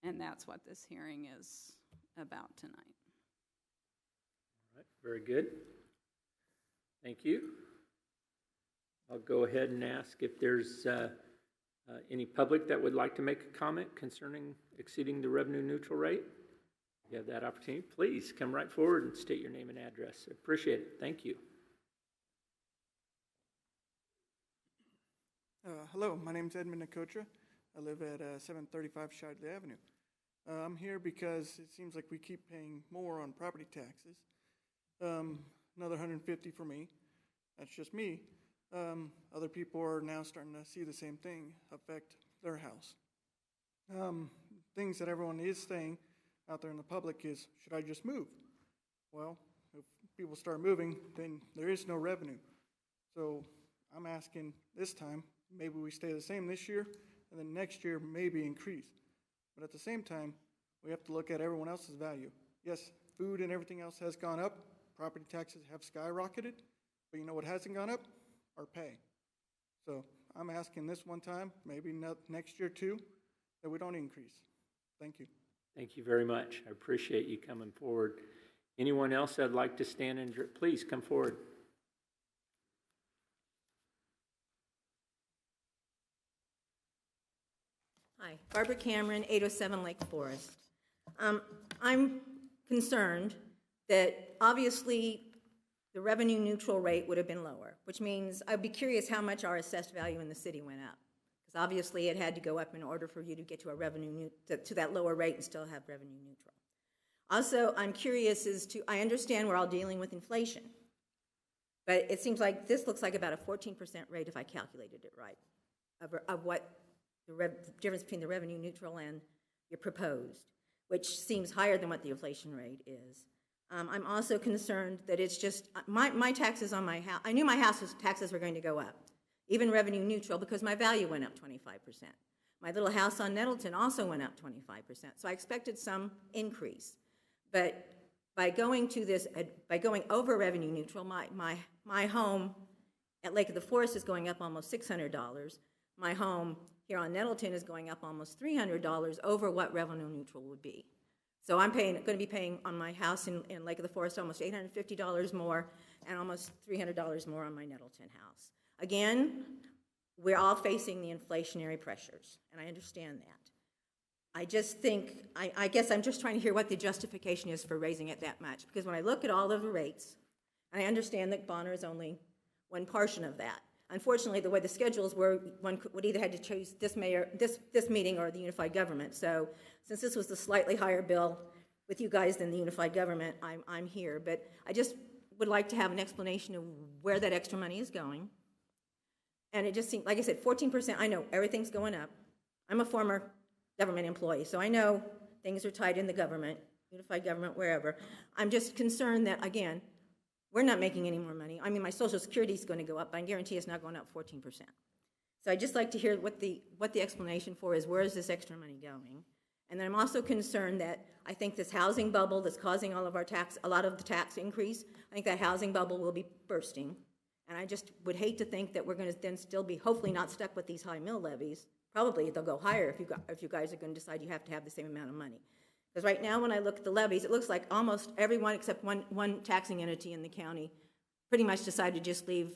And that's what this hearing is about tonight. All right, very good. Thank you. I'll go ahead and ask if there's any public that would like to make a comment concerning exceeding the revenue neutral rate. You have that opportunity. Please come right forward and state your name and address. Appreciate it. Thank you. Hello, my name is Edmund Nicotra. I live at 735 Shidley Avenue. I'm here because it seems like we keep paying more on property taxes. Another $150 for me. That's just me. Other people are now starting to see the same thing affect their house. Things that everyone is saying out there in the public is, should I just move? Well, if people start moving, then there is no revenue. So I'm asking this time, maybe we stay the same this year, and then next year maybe increase. But at the same time, we have to look at everyone else's value. Yes, food and everything else has gone up. Property taxes have skyrocketed. But you know what hasn't gone up? Our pay. So I'm asking this one time, maybe next year too, that we don't increase. Thank you. Thank you very much. I appreciate you coming forward. Anyone else that'd like to stand and please come forward. Hi, Barbara Cameron, 807 Lake Forest. I'm concerned that obviously the revenue neutral rate would have been lower, which means I'd be curious how much our assessed value in the city went up. Because obviously it had to go up in order for you to get to a revenue to that lower rate and still have revenue neutral. Also, I'm curious as to, I understand we're all dealing with inflation, but it seems like this looks like about a 14% rate if I calculated it right, of what the difference between the revenue neutral and your proposed, which seems higher than what the inflation rate is. I'm also concerned that it's just, my taxes on my house, I knew my house's taxes were going to go up, even revenue neutral, because my value went up 25%. My little house on Nettleton also went up 25%, so I expected some increase. But by going to this, by going over revenue neutral, my home at Lake of the Forest is going up almost $600. My home here on Nettleton is going up almost $300 over what revenue neutral would be. So I'm going to be paying on my house in Lake of the Forest almost $850 more and almost $300 more on my Nettleton house. Again, we're all facing the inflationary pressures, and I understand that. I just think, I guess I'm just trying to hear what the justification is for raising it that much, because when I look at all of the rates, and I understand that Bonner is only one portion of that. Unfortunately, the way the schedules were, one would either had to choose this meeting or the unified government. So since this was the slightly higher bill with you guys than the unified government, I'm here. But I just would like to have an explanation of where that extra money is going. And it just seemed, like I said, 14%, I know everything's going up. I'm a former government employee, so I know things are tight in the government, unified government, wherever. I'm just concerned that, again, we're not making any more money. I mean, my Social Security is going to go up, but I guarantee it's not going up 14%. So I'd just like to hear what the explanation for is, where is this extra money going? And then I'm also concerned that I think this housing bubble that's causing a lot of the tax increase, I think that housing bubble will be bursting. And I just would hate to think that we're going to then still be hopefully not stuck with these high mill levies. Probably they'll go higher if you guys are going to decide you have to have the same amount of money. Because right now when I look at the levies, it looks like almost everyone except one taxing entity in the county pretty much decided to just leave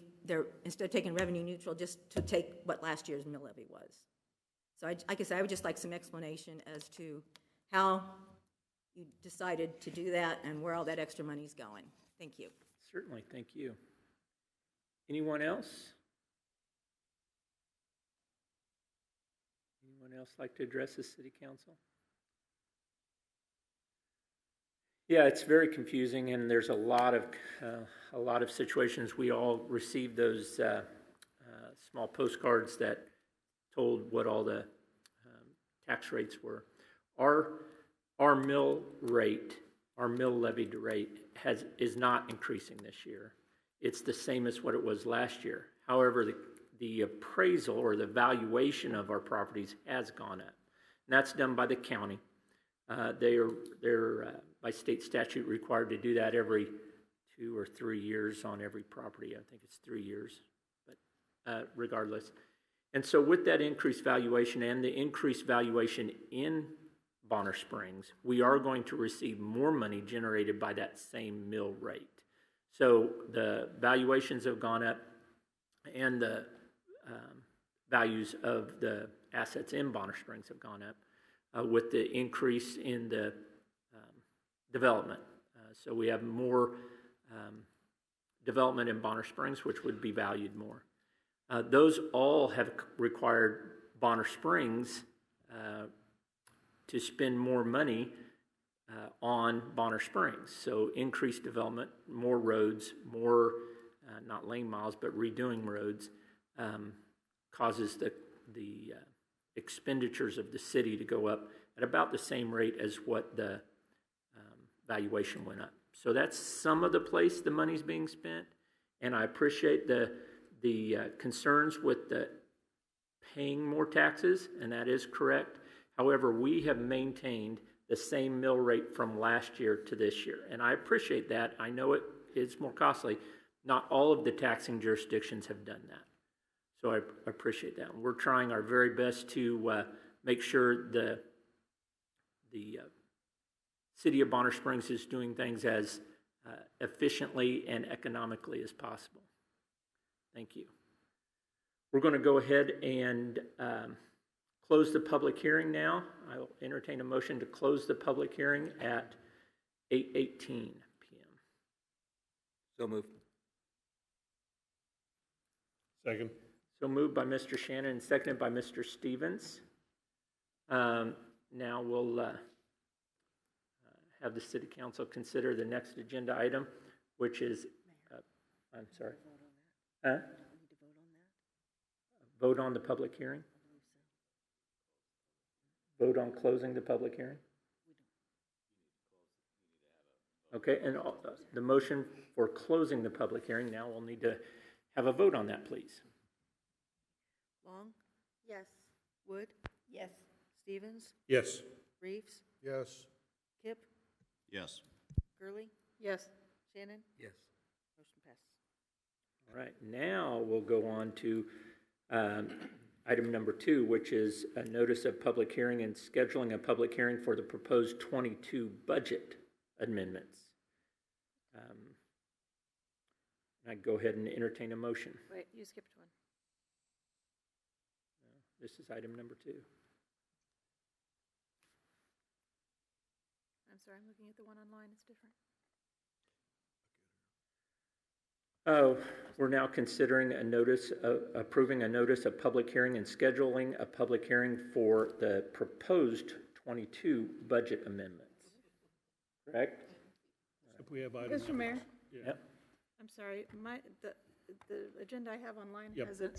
instead of taking revenue neutral, just to take what last year's mill levy was. So I guess I would just like some explanation as to how you decided to do that and where all that extra money is going. Thank you. Certainly, thank you. Anyone else? Anyone else like to address the City Council? Yeah, it's very confusing, and there's a lot of situations. We all received those small postcards that told what all the tax rates were. Our mill rate, our mill levied rate, is not increasing this year. It's the same as what it was last year. However, the appraisal or the valuation of our properties has gone up, and that's done by the county. They're by state statute required to do that every 2 or 3 years on every property. I think it's 3 years, but regardless. And so with that increased valuation and the increased valuation in Bonner Springs, we are going to receive more money generated by that same mill rate. So the valuations have gone up, and the values of the assets in Bonner Springs have gone up with the increase in the development. So we have more development in Bonner Springs, which would be valued more. Those all have required Bonner Springs to spend more money on Bonner Springs. So increased development, more roads, more, not lane miles, but redoing roads, causes the expenditures of the city to go up at about the same rate as what the valuation went up. So that's some of the place the money's being spent, and I appreciate the concerns with the paying more taxes, and that is correct. However, we have maintained the same mill rate from last year to this year, and I appreciate that. I know it's more costly. Not all of the taxing jurisdictions have done that, so I appreciate that. We're trying our very best to make sure the City of Bonner Springs is doing things as efficiently and economically as possible. Thank you. We're going to go ahead and close the public hearing now. I will entertain a motion to close the public hearing at 8:18 p.m. So moved. Second. So moved by Mr. Shannon and seconded by Mr. Stevens. Now we'll have the City Council consider the next agenda item, which is, I'm sorry. Huh? Vote on the public hearing? Vote on closing the public hearing? Okay, and the motion for closing the public hearing, now we'll need to have a vote on that, please. Long? Yes. Wood? Yes. Stevens? Yes. Reeves? Yes. Kip? Yes. Gurley? Yes. Shannon? Yes. Motion passes. All right, now we'll go on to item number 2, which is a notice of public hearing and scheduling a public hearing for the proposed 22 budget amendments. I'd go ahead and entertain a motion. Wait, you skipped one. This is item number 2. I'm sorry, I'm looking at the one online, it's different. Oh, we're now considering approving a notice of public hearing and scheduling a public hearing for the proposed 22 budget amendments. Correct? If we have items. Mr. Mayor? Yep. I'm sorry, the agenda I have online Yep. has a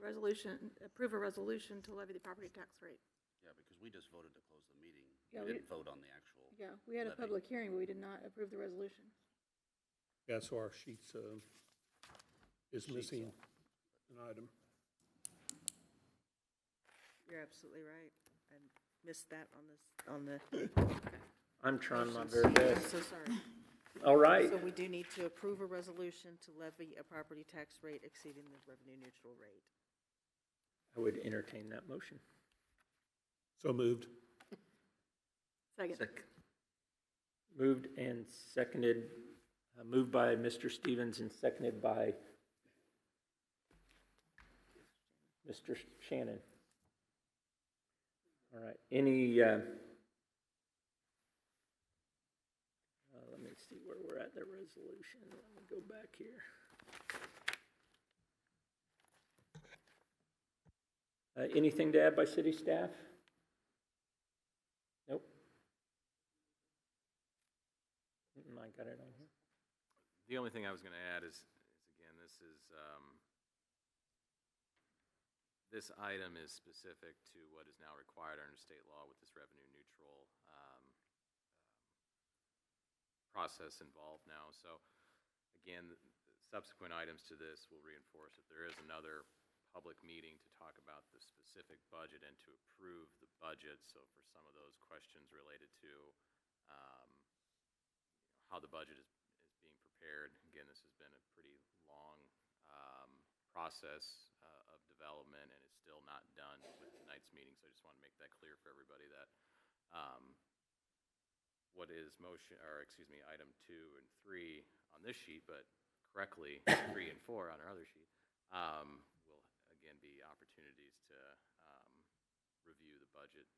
resolution, approve a resolution to levy the property tax rate. Yeah, because we just voted to close the meeting. Yeah, We we- didn't vote on the actual. Yeah, we had a levy. public hearing, but we did not approve the resolution. Yeah, so our sheets is missing an item. You're absolutely right. I missed that on the. I'm trying my very I'm best. so sorry. All right. So we do need to approve a resolution to levy a property tax rate exceeding the revenue neutral rate. I would entertain that motion. So moved. Second. Moved and seconded, moved by Mr. Stevens and seconded by Mr. Shannon. All right, any, let me see where we're at, the resolution. Let me go back here. Anything to add by city staff? Nope. I got it on here. The only thing I was going to add is again, this item is specific to what is now required under state law with this revenue neutral process involved now. So again, the subsequent items to this will reinforce that there is another public meeting to talk about the specific budget and to approve the budget. So for some of those questions related to how the budget is being prepared, again, this has been a pretty long process of development, and it's still not done with tonight's meeting. So I just want to make that clear for everybody that what is item 2 and 3 on this sheet, but correctly 3 and 4 on our other sheet, will again be opportunities to review the budget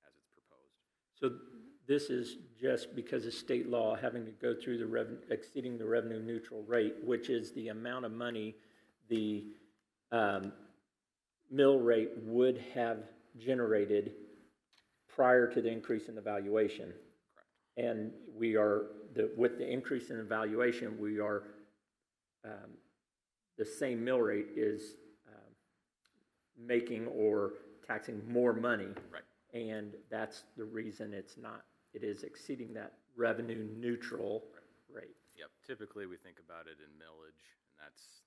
as it's proposed. So this is just because of state law having to go through exceeding the revenue neutral rate, which is the amount of money the mill rate would have generated prior to the increase in the valuation. Correct. And we are, with the increase in the valuation, we are, the same mill rate is making or taxing more money. Right. And that's the reason it is exceeding that revenue neutral rate. Yep. Typically, we think about it in millage, and that's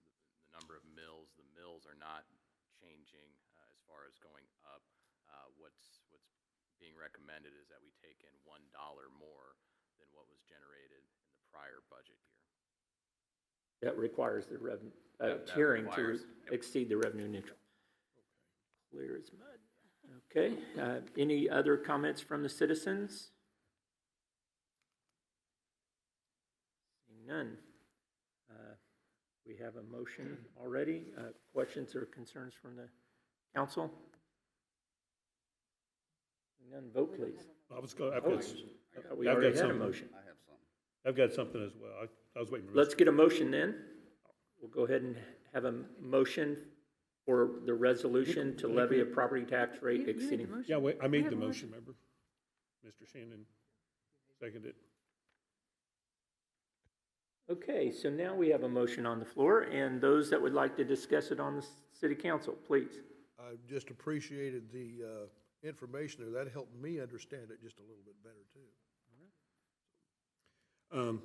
the number of mills. The mills are not changing as far as going up. What's being recommended is that we take in $1 more than what was generated in the prior budget year. That requires the revenue That hearing requires, to exceed the revenue neutral. Clear as mud. Okay. Any other comments from the citizens? Seeing none. We have a motion already. Questions or concerns from the council? Seeing none. Vote, please. We already had a motion. I have some. I've got something as well. I was waiting. Let's get a motion then. We'll go ahead and have a motion for the resolution to levy a property tax rate exceeding. Yeah, wait, I made the motion, remember? Mr. Shannon seconded. Okay, so now we have a motion on the floor, and those that would like to discuss it on the city council, please. I just appreciated the information there. That helped me understand it just a little bit better, too.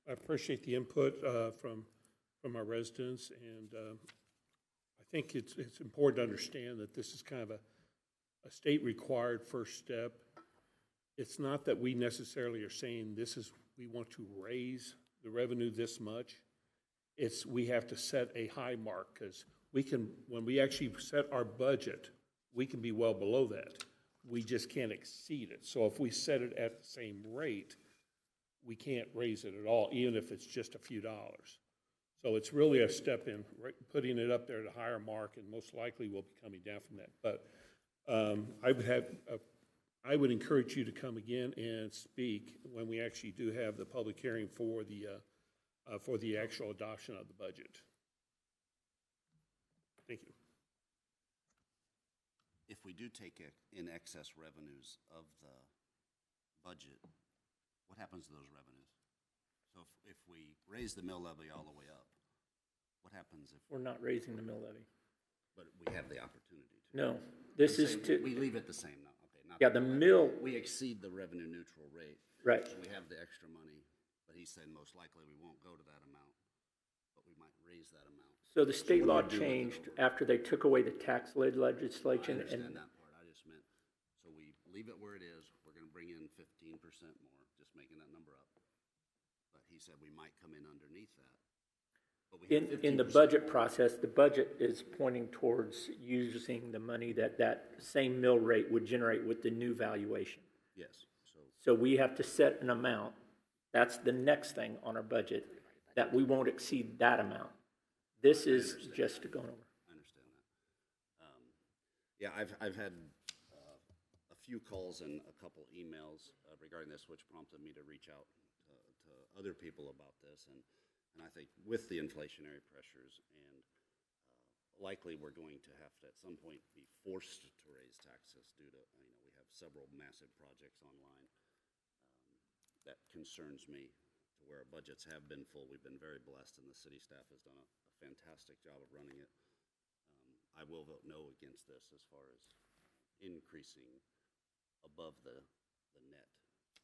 I appreciate the input from our residents, and I think it's important to understand that this is kind of a state-required first step. It's not that we necessarily are saying we want to raise the revenue this much. It's we have to set a high mark, because when we actually set our budget, we can be well below that. We just can't exceed it. So if we set it at the same rate, we can't raise it at all, even if it's just a few dollars. So it's really a step in, right, putting it up there at a higher mark, and most likely we'll be coming down from that. But I would encourage you to come again and speak when we actually do have the public hearing for the actual adoption of the budget. Thank you. If we do take in excess revenues of the budget, what happens to those revenues? So if we raise the mill levy all the way up, what happens if? We're not raising the mill levy. But we have the opportunity to. No, this is to. We leave it the same now, okay? Not Yeah, the mill. We exceed the revenue neutral rate. Right. So we have the extra money, but he's saying most likely we won't go to that amount, but we might raise that amount. So the state what law do you do with it changed over? after they took away the tax lid legislation. I understand And that part, I just meant, so we leave it where it is, we're gonna bring in 15% more, just making that number up. But he said we might come in underneath that. But we have in the 15% budget more. process, the budget is pointing towards using the money that same mill rate would generate with the new valuation. Yes, so, So we have to set an amount. That's the next thing on our budget, that we won't exceed that amount. This is just going over. I understand that. Yeah, I've had a few calls and a couple emails regarding this, which prompted me to reach out to other people about this. And I think with the inflationary pressures and likely we're going to have to at some point be forced to raise taxes due to, we have several massive projects online. That concerns me to where our budgets have been full. We've been very blessed and the city staff has done a fantastic job of running it. I will vote no against this as far as increasing above the net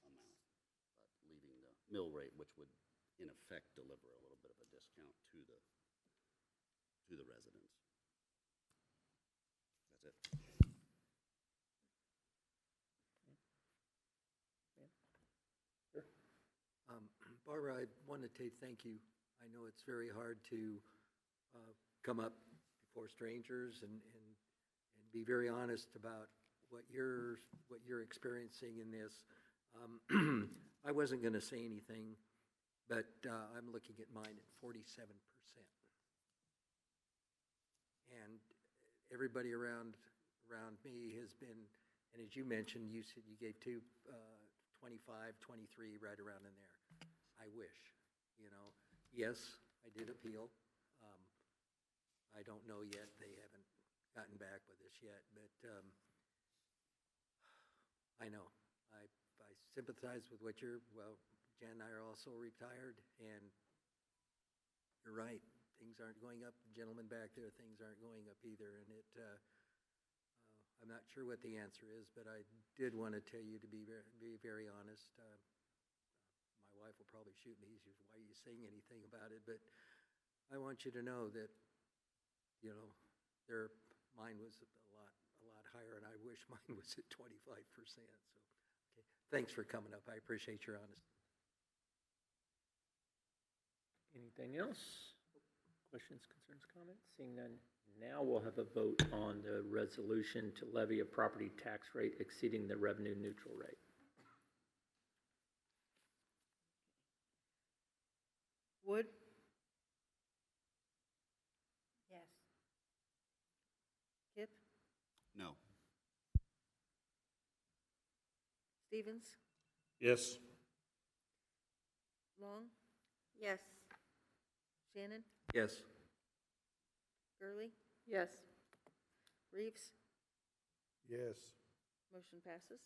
amount, but leaving the mill rate, which would in effect deliver a little bit of a discount to the residents. That's it. Barbara, I wanted to thank you. I know it's very hard to come up before strangers and be very honest about what you're experiencing in this. I wasn't going to say anything, but I'm looking at mine at 47%. And everybody around me has been, and as you mentioned, you said you gave 25, 23, right around in there. I wish, yes, I did appeal. I don't know yet. They haven't gotten back with us yet, but I know. I sympathize with what Jen and I are also retired, and you're right. Things aren't going up. The gentleman back there, things aren't going up either, and I'm not sure what the answer is, but I did want to tell you to be very honest. My wife will probably shoot me. She says, "Why are you saying anything about it?" But I want you to know that, mine was a lot higher, and I wish mine was at 25%. So, okay, thanks for coming up. I appreciate your honesty. Anything else? Questions, concerns, comments? Seeing none, now we'll have a vote on the resolution to levy a property tax rate exceeding the revenue neutral rate. Wood? Yes. Kip? No. Stevens? Yes. Long? Yes. Shannon? Yes. Gurley? Yes. Reeves? Yes. Motion passes.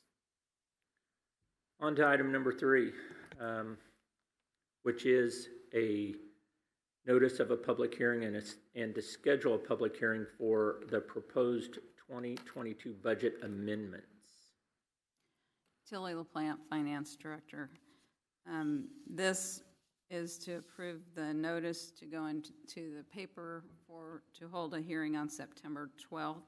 On to item number 3, which is a notice of a public hearing and to schedule a public hearing for the proposed 2022 budget amendments. Tilly LaPlante, Finance Director. This is to approve the notice to go into the paper to hold a hearing on September 12th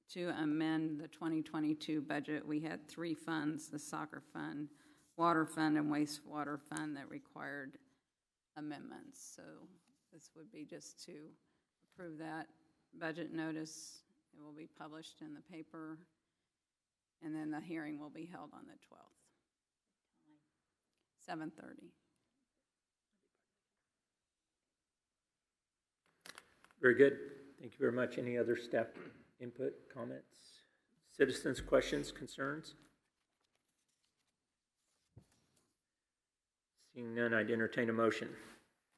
to amend the 2022 budget. We had 3 funds, the soccer fund, water fund, and wastewater fund, that required amendments. So this would be just to approve that budget notice. It will be published in the paper, and then the hearing will be held on the 12th. 7:30. Very good. Thank you very much. Any other staff input, comments? Citizens' questions, concerns? Seeing none, I'd entertain a motion.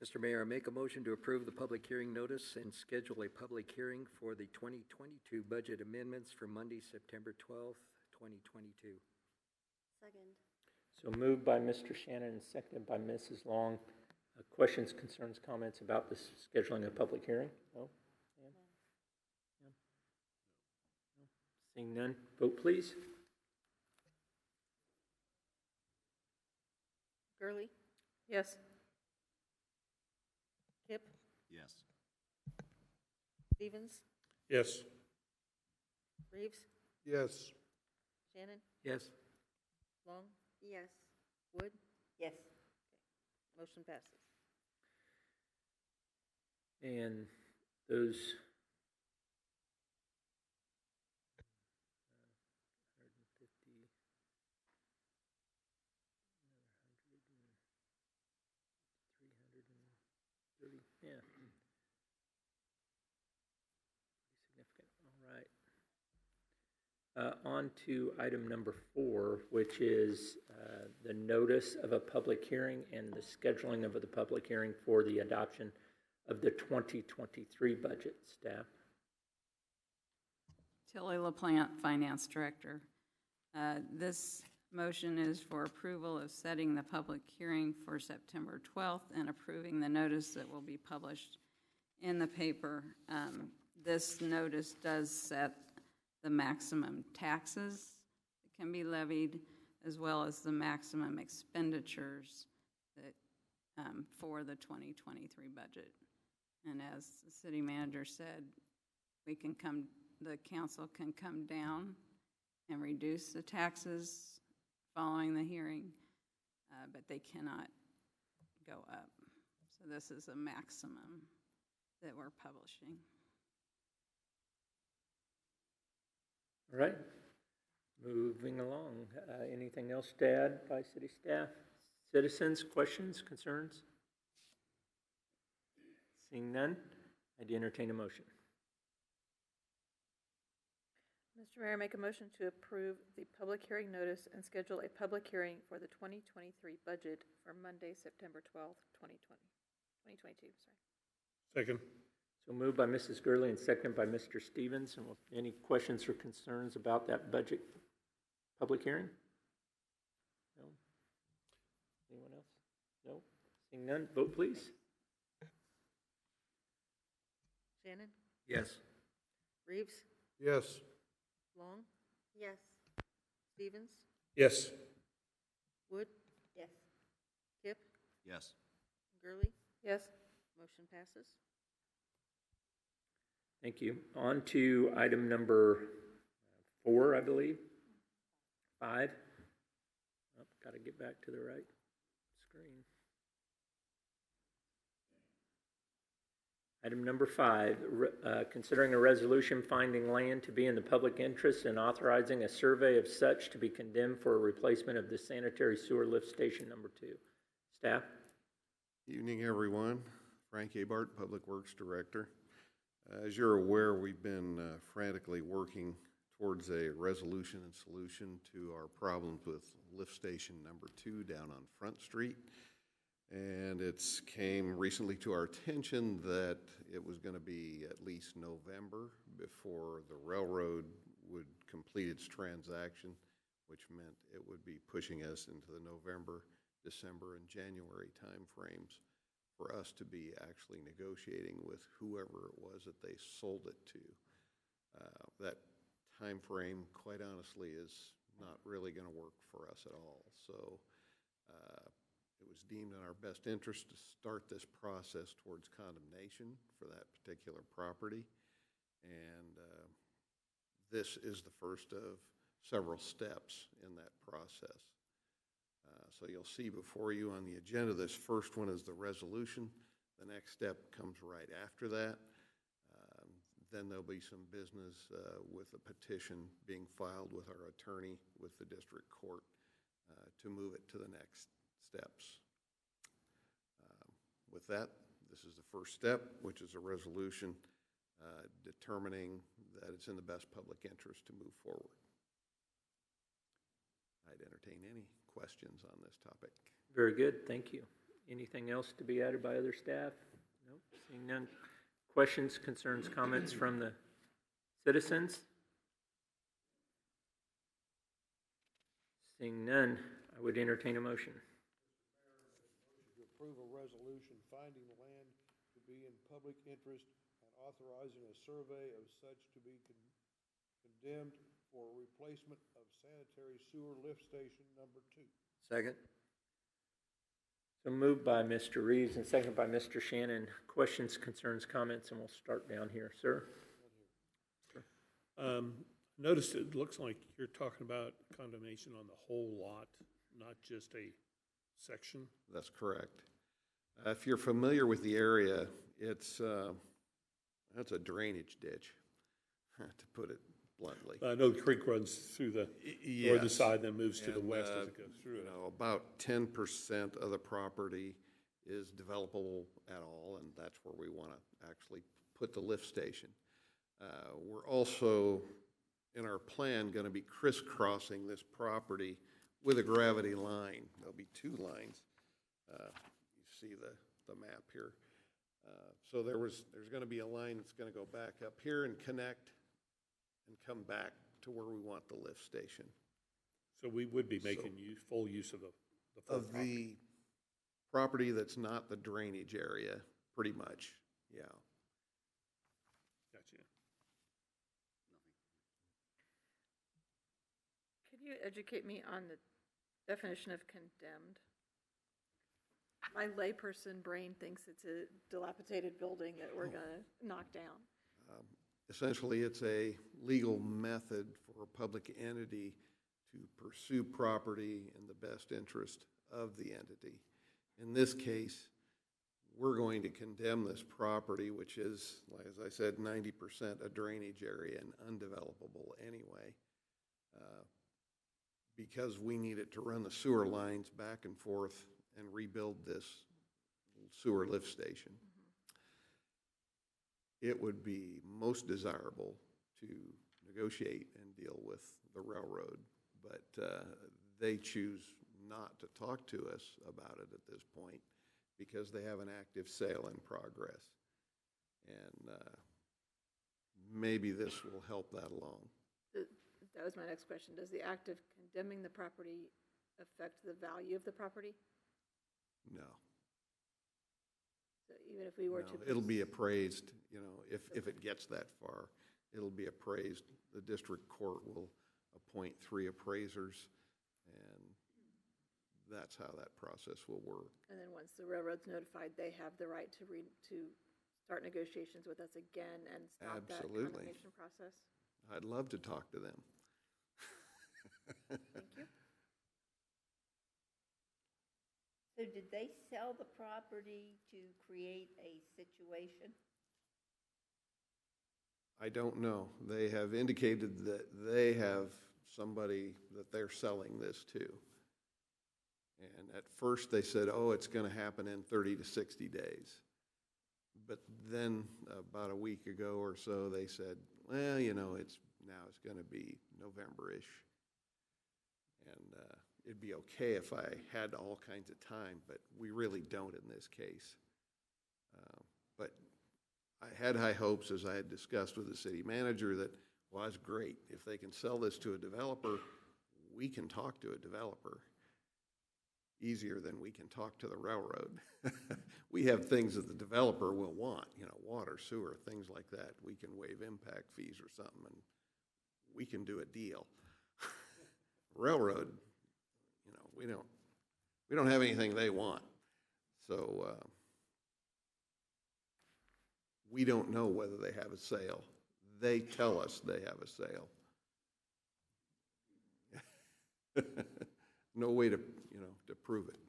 Mr. Mayor, I make a motion to approve the public hearing notice and schedule a public hearing for the 2022 budget amendments for Monday, September 12th, 2022. Second. So moved by Mr. Shannon and seconded by Mrs. Long. Questions, concerns, comments about this scheduling a public hearing? No? No. No. Seeing none, vote please. Gurley? Yes. Kip? Yes. Stevens? Yes. Reeves? Yes. Shannon? Yes. Long? Yes. Wood? Yes. Motion passes. And those 150, another 100, 330, yeah. Pretty significant. All right. On to item number 4, which is the notice of a public hearing and the scheduling of the public hearing for the adoption of the 2023 budget. Staff. Tilly LaPlante, Finance Director. This motion is for approval of setting the public hearing for September 12th and approving the notice that will be published in the paper. This notice does set the maximum taxes that can be levied, as well as the maximum expenditures that for the 2023 budget. And as the city manager said, the council can come down and reduce the taxes following the hearing, but they cannot go up. So this is a maximum that we're publishing. All right. Moving along. Anything else to add by city staff? Citizens, questions, concerns? Seeing none, I'd entertain a motion. Mr. Mayor, I make a motion to approve the public hearing notice and schedule a public hearing for the 2023 budget for Monday, September 12th, 2022. Second. So moved by Mrs. Gurley and seconded by Mr. Stevens. And any questions or concerns about that budget public hearing? No? Anyone else? No? Seeing none, vote please. Shannon? Yes. Reeves? Yes. Long? Yes. Stevens? Yes. Wood? Yes. Kip? Yes. Gurley? Yes. Motion passes. Thank you. On to item number 4, I believe. 5. Oh, got to get back to the right screen. Item number 5, considering a resolution finding land to be in the public interest and authorizing a survey of such to be condemned for a replacement of the sanitary sewer lift station number 2. Staff? Evening, everyone. Frank Abart, Public Works Director. As you're aware, we've been frantically working towards a resolution and solution to our problems with lift station number 2 down on Front Street. And it's came recently to our attention that it was going to be at least November before the railroad would complete its transaction, which meant it would be pushing us into the November, December, and January time frames for us to be actually negotiating with whoever it was that they sold it to. That time frame, quite honestly, is not really going to work for us at all. So it was deemed in our best interest to start this process towards condemnation for that particular property. And this is the first of several steps in that process. So you'll see before you on the agenda, this first one is the resolution. The next step comes right after that. Then there'll be some business with a petition being filed with our attorney with the district court to move it to the next steps. With that, this is the first step, which is a resolution determining that it's in the best public interest to move forward. I'd entertain any questions on this topic. Very good, thank you. Anything else to be added by other staff? Nope, seeing none. Questions, concerns, comments from the citizens? Seeing none, I would entertain a motion. To approve a resolution finding the land to be in public interest and authorizing a survey of such to be condemned for replacement of sanitary sewer lift station number 2. Second? So moved by Mr. Reeves and seconded by Mr. Shannon. Questions, concerns, comments, and we'll start down here, sir. Notice it looks like you're talking about condemnation on the whole lot, not just a section. That's correct. If you're familiar with the area, it's that's a drainage ditch, to put it bluntly. I know the creek runs through the northern side, then moves to the west as it goes through. You know, about 10% of the property is developable at all, and that's where we want to actually put the lift station. We're also, in our plan, going to be crisscrossing this property with a gravity line. There'll be 2 lines. You see the map here. So there's going to be a line that's going to go back up here and connect and come back to where we want the lift station. So we would be making full use of the full property. The property that's not the drainage area, pretty much, yeah. Gotcha. Could you educate me on the definition of condemned? My layperson brain thinks it's a dilapidated building that we're going to knock down. Essentially, it's a legal method for a public entity to pursue property in the best interest of the entity. In this case, we're going to condemn this property, which is, as I said, 90% a drainage area and undevelopable anyway, because we need it to run the sewer lines back and forth and rebuild this sewer lift station. It would be most desirable to negotiate and deal with the railroad, but they choose not to talk to us about it at this point because they have an active sale in progress. And maybe this will help that along. That was my next question. Does the act of condemning the property affect the value of the property? No. So even if we were to... It'll be appraised, you know, if it gets that far, it'll be appraised. The district court will appoint 3 appraisers, and that's how that process will work. And then once the railroad's notified, they have the right to start negotiations with us again and stop that condemnation process? I'd love to talk to them. Thank you. So did they sell the property to create a situation? I don't know. They have indicated that they have somebody that they're selling this to. And at first they said, oh, it's going to happen in 30 to 60 days. But then about a week ago or so, they said, well, you know, it's going to be November-ish. And it'd be okay if I had all kinds of time, but we really don't in this case. But I had high hopes, as I had discussed with the city manager, that, well, that's great. If they can sell this to a developer, we can talk to a developer easier than we can talk to the railroad. We have things that the developer will want, you know, water, sewer, things like that. We can waive impact fees or something, and we can do a deal. Railroad, you know, we don't have anything they want. So we don't know whether they have a sale. They tell us they have a sale. No way to, you know, to prove it.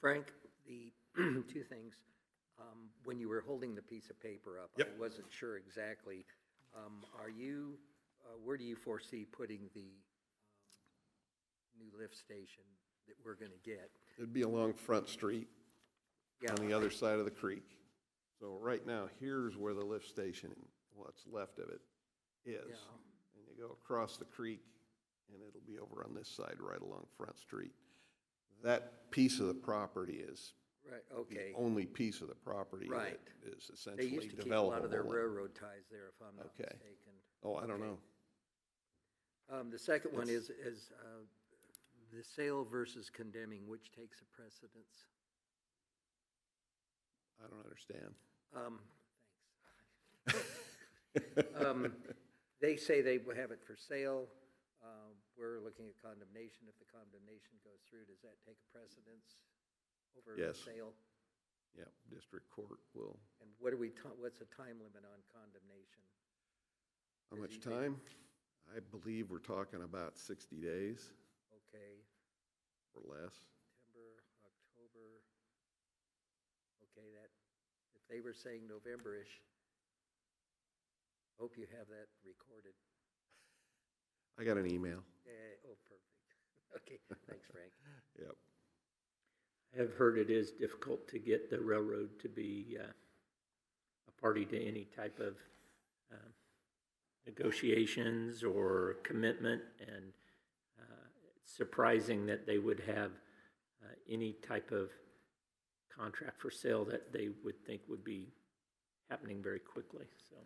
Frank, the 2 things. When you were holding the piece of paper up, Yep. I wasn't sure exactly. Where do you foresee putting the new lift station that we're going to get? It'd be along Front Street. Yeah. on the other side of the creek. So right now, here's where the lift station, what's left of it, is. Yeah. And you go across the creek, and it'll be over on this side, right along Front Street. That piece of the property is Right, okay. the only piece of the property Right. that is They essentially used to keep a lot of their developable. railroad ties there, if I'm not Okay. mistaken. Oh, I don't Okay. know. The second one is the sale versus condemning, which takes a precedence? I don't understand. Thanks. They say they will have it for sale. We're looking at condemnation. If the condemnation goes through, does that take a precedence over the Yes. sale? Yeah, district court will. And what what's the time limit on condemnation? How Does much he think- time? I believe we're talking about 60 days Okay, or less. September, October. Okay, that, if they were saying November-ish, hope you have that recorded. I got an email. Oh, perfect. Okay, thanks, Frank. Yep. I have heard it is difficult to get the railroad to be a party to any type of negotiations or commitment, and it's surprising that they would have any type of contract for sale that they would think would be happening very quickly. So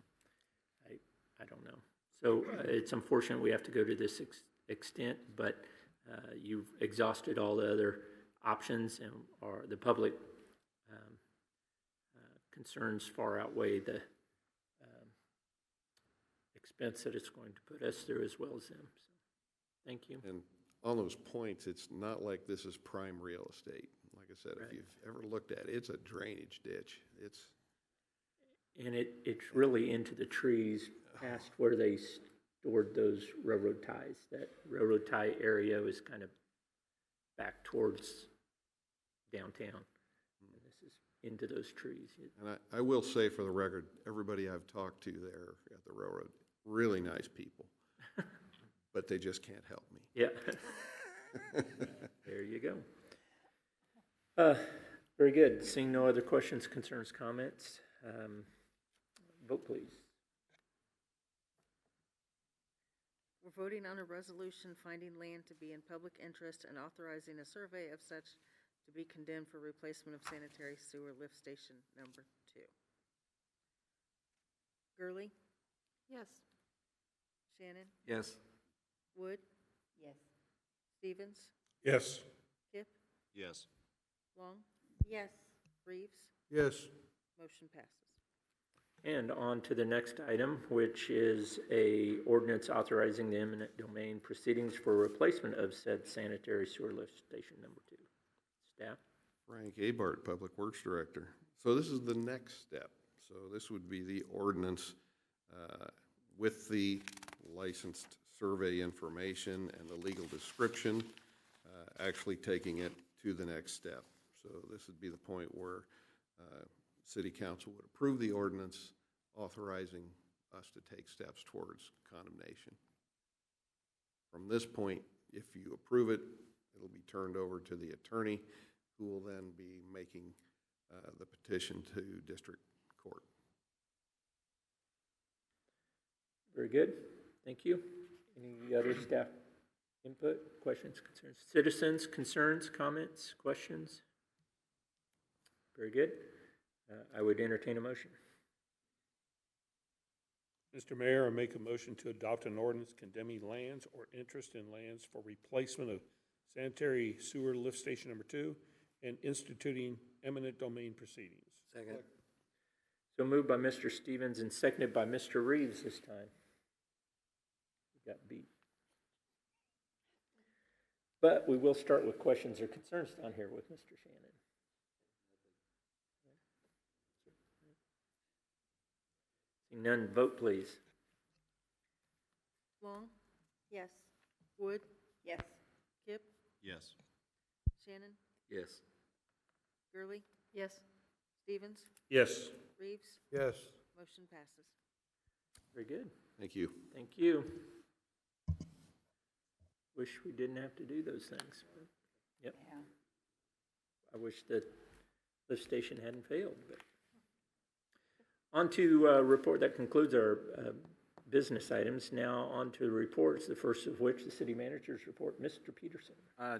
I don't know. So it's unfortunate we have to go to this extent, but you've exhausted all the other options, and or the public concerns far outweigh the expense that it's going to put us through as well as them. So, thank you. And on those points, it's not like this is prime real estate. Like I said, Right. if you've ever looked at it, it's a drainage ditch. And it's really into the trees past where they stored those railroad ties. That railroad tie area was kind of back towards downtown. And this is into those trees. And I will say for the record, everybody I've talked to there at the railroad, really nice people, but they just can't help me. Yeah. There you go. Very good. Seeing no other questions, concerns, comments, vote please. We're voting on a resolution finding land to be in public interest and authorizing a survey of such to be condemned for replacement of sanitary sewer lift station number 2. Gurley? Yes. Shannon? Yes. Wood? Yes. Stevens? Yes. Kip? Yes. Long? Yes. Reeves? Yes. Motion passes. And on to the next item, which is a ordinance authorizing the eminent domain proceedings for replacement of said sanitary sewer lift station number 2. Staff? Frank Abart, Public Works Director. So this is the next step. So this would be the ordinance with the licensed survey information and the legal description, actually taking it to the next step. So this would be the point where City Council would approve the ordinance authorizing us to take steps towards condemnation. From this point, if you approve it, it'll be turned over to the attorney, who will then be making the petition to district court. Very good. Thank you. Any other staff input, questions, concerns? Citizens, concerns, comments, questions? Very good. I would entertain a motion. Mr. Mayor, I make a motion to adopt an ordinance condemning lands or interest in lands for replacement of sanitary sewer lift station number 2 and instituting eminent domain proceedings. Second. So moved by Mr. Stevens and seconded by Mr. Reeves this time. We got beat. But we will start with questions or concerns down here with Mr. Shannon. Seeing none, vote please. Long? Yes. Wood? Yes. Kip? Yes. Shannon? Yes. Gurley? Yes. Stevens? Yes. Reeves? Yes. Motion passes. Very good. Thank you. Thank you. Wish we didn't have to do those things. But, yep. Yeah. I wish that lift station hadn't failed. But on to report. That concludes our business items. Now on to the reports, the first of which the city manager's report. Mr. Peterson.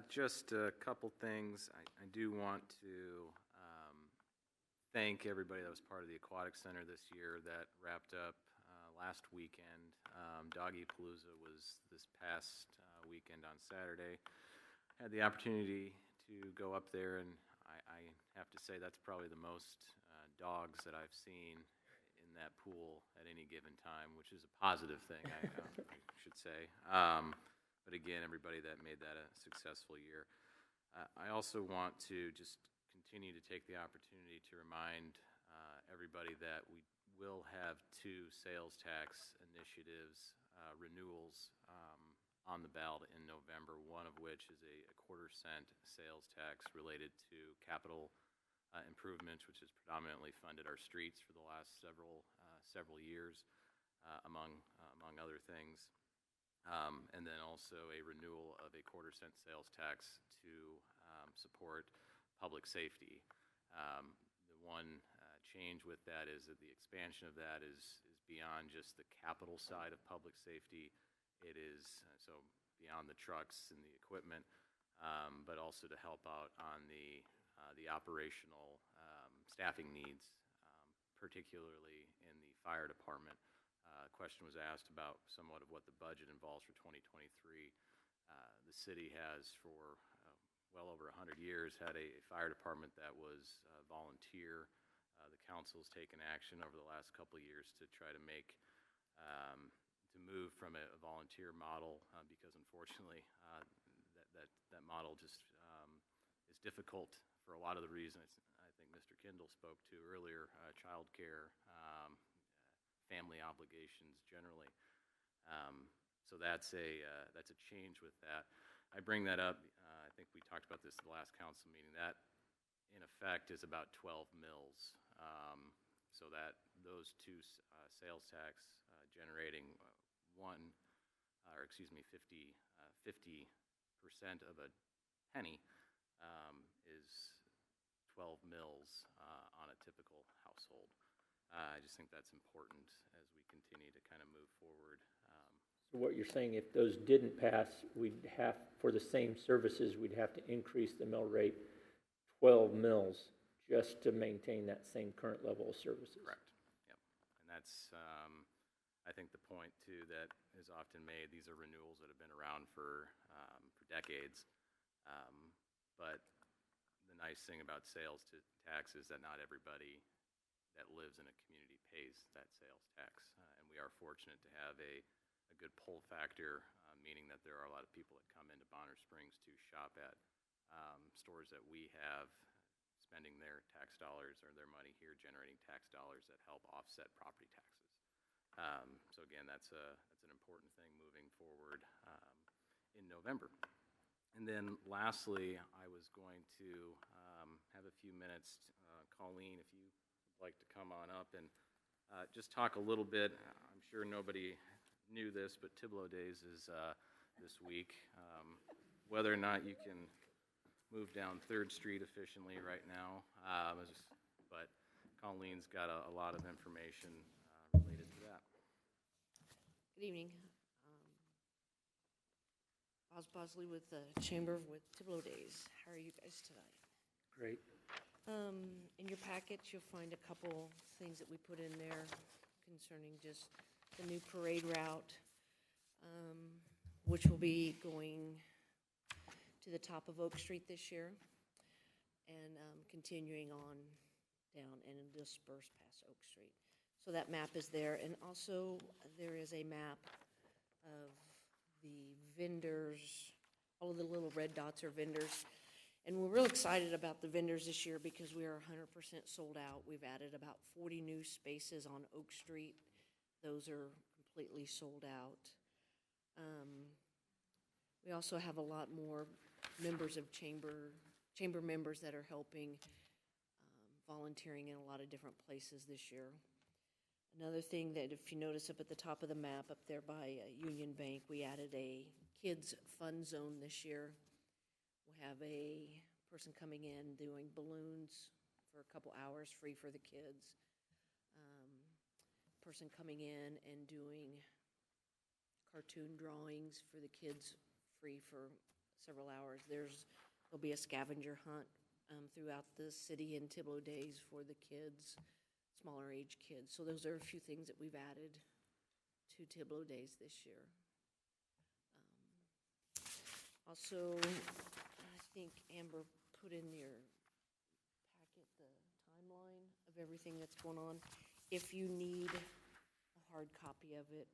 Just a couple things. I do want to thank everybody that was part of the Aquatic Center this year that wrapped up last weekend. Doggy Palooza was this past weekend on Saturday. Had the opportunity to go up there, and I have to say that's probably the most dogs that I've seen in that pool at any given time, which is a positive thing, I should say. But again, everybody that made that a successful year. I also want to just continue to take the opportunity to remind everybody that we will have 2 sales tax initiatives, renewals, on the ballot in November, one of which is a 1/4 cent sales tax related to capital improvements, which has predominantly funded our streets for the last several years, among other things. And then also a renewal of a 1/4 cent sales tax to support public safety. The one change with that is that the expansion of that is beyond just the capital side of public safety. It is so beyond the trucks and the equipment, but also to help out on the operational staffing needs, particularly in the fire department. A question was asked about somewhat of what the budget involves for 2023. The city has for well over 100 years had a fire department that was volunteer. The council's taken action over the last couple of years to try to make to move from a volunteer model because unfortunately that model just is difficult for a lot of the reasons I think Mr. Kendall spoke to earlier, childcare, family obligations generally. So that's a change with that. I bring that up. I think we talked about this at the last council meeting. That in effect is about 12 mills. So that those 2 sales tax generating 50% of a penny is 12 mills on a typical household. I just think that's important as we continue to kind of move forward. So what you're saying, if those didn't pass, we'd have, for the same services, we'd have to increase the mill rate 12 mills just to maintain that same current level of services. Correct. Yep. And that's, I think, the point too that is often made. These are renewals that have been around for decades. But the nice thing about sales tax is that not everybody that lives in a community pays that sales tax. And we are fortunate to have a good pull factor, meaning that there are a lot of people that come into Bonner Springs to shop at stores that we have, spending their tax dollars or their money here, generating tax dollars that help offset property taxes. So again, that's an important thing moving forward in November. And then lastly, I was going to have a few minutes, Colleen, if you would like to come on up and just talk a little bit. I'm sure nobody knew this, but Thiblo Days is this week. Whether or not you can move down 3rd Street efficiently right now, but Colleen's got a lot of information related to that. Good evening. Boz Bosley with the Chamber with Thiblo Days. How are you guys tonight? Great. In your package, you'll find a couple things that we put in there concerning just the new parade route, which will be going to the top of Oak Street this year and continuing on down and disperse past Oak Street. So that map is there. And also there is a map of the vendors. All of the little red dots are vendors. And we're real excited about the vendors this year because we are 100% sold out. We've added about 40 new spaces on Oak Street. Those are completely sold out. We also have a lot more members of chamber members that are helping, volunteering in a lot of different places this year. Another thing that if you notice up at the top of the map up there by Union Bank, we added a kids fun zone this year. We have a person coming in doing balloons for a couple hours, free for the kids. Person coming in and doing cartoon drawings for the kids, free for several hours. There'll be a scavenger hunt throughout the city in Tiblo Days for the kids, smaller age kids. So those are a few things that we've added to Tiblo Days this year. Also, I think Amber put in your packet the timeline of everything that's going on. If you need a hard copy of it,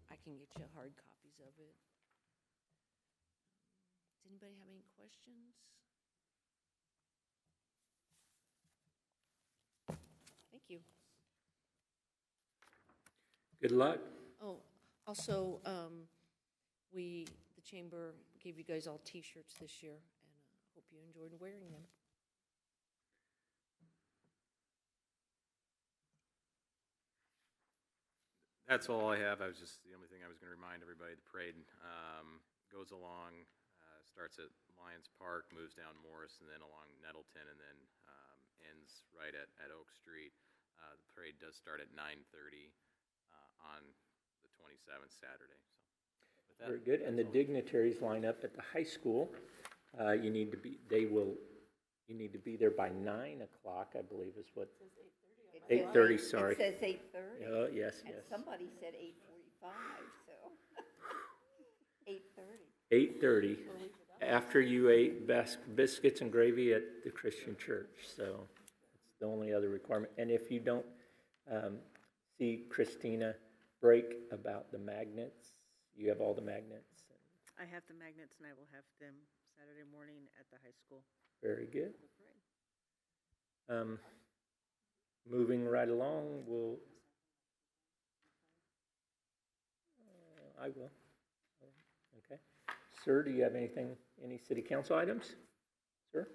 I can get you hard copies of it. Does anybody have any questions? Thank you. Good luck. Oh, also, the chamber gave you guys all T-shirts this year, and hope you enjoyed wearing them. That's all I have. The only thing I was going to remind everybody, the parade goes along, starts at Lions Park, moves down Morris, and then along Nettleton, and then ends right at Oak Street. The parade does start at 9:30 on the 27th, Saturday. So, with that, Very good. And the dignitaries line up at the high school. You need to be there by 9 o'clock, I believe is what. 8:30, sorry. It says 8:30. Oh, yes, And yes. somebody said 8:45, so 8:30. 8:30, after you ate biscuits and gravy at the Christian church, so that's the only other requirement. And if you don't see Christina break about the magnets, you have all the magnets. I have the magnets, and I will have them Saturday morning at the high school. Very good. Moving right along, I will. Okay. Sir, do you have any city council items? Sir?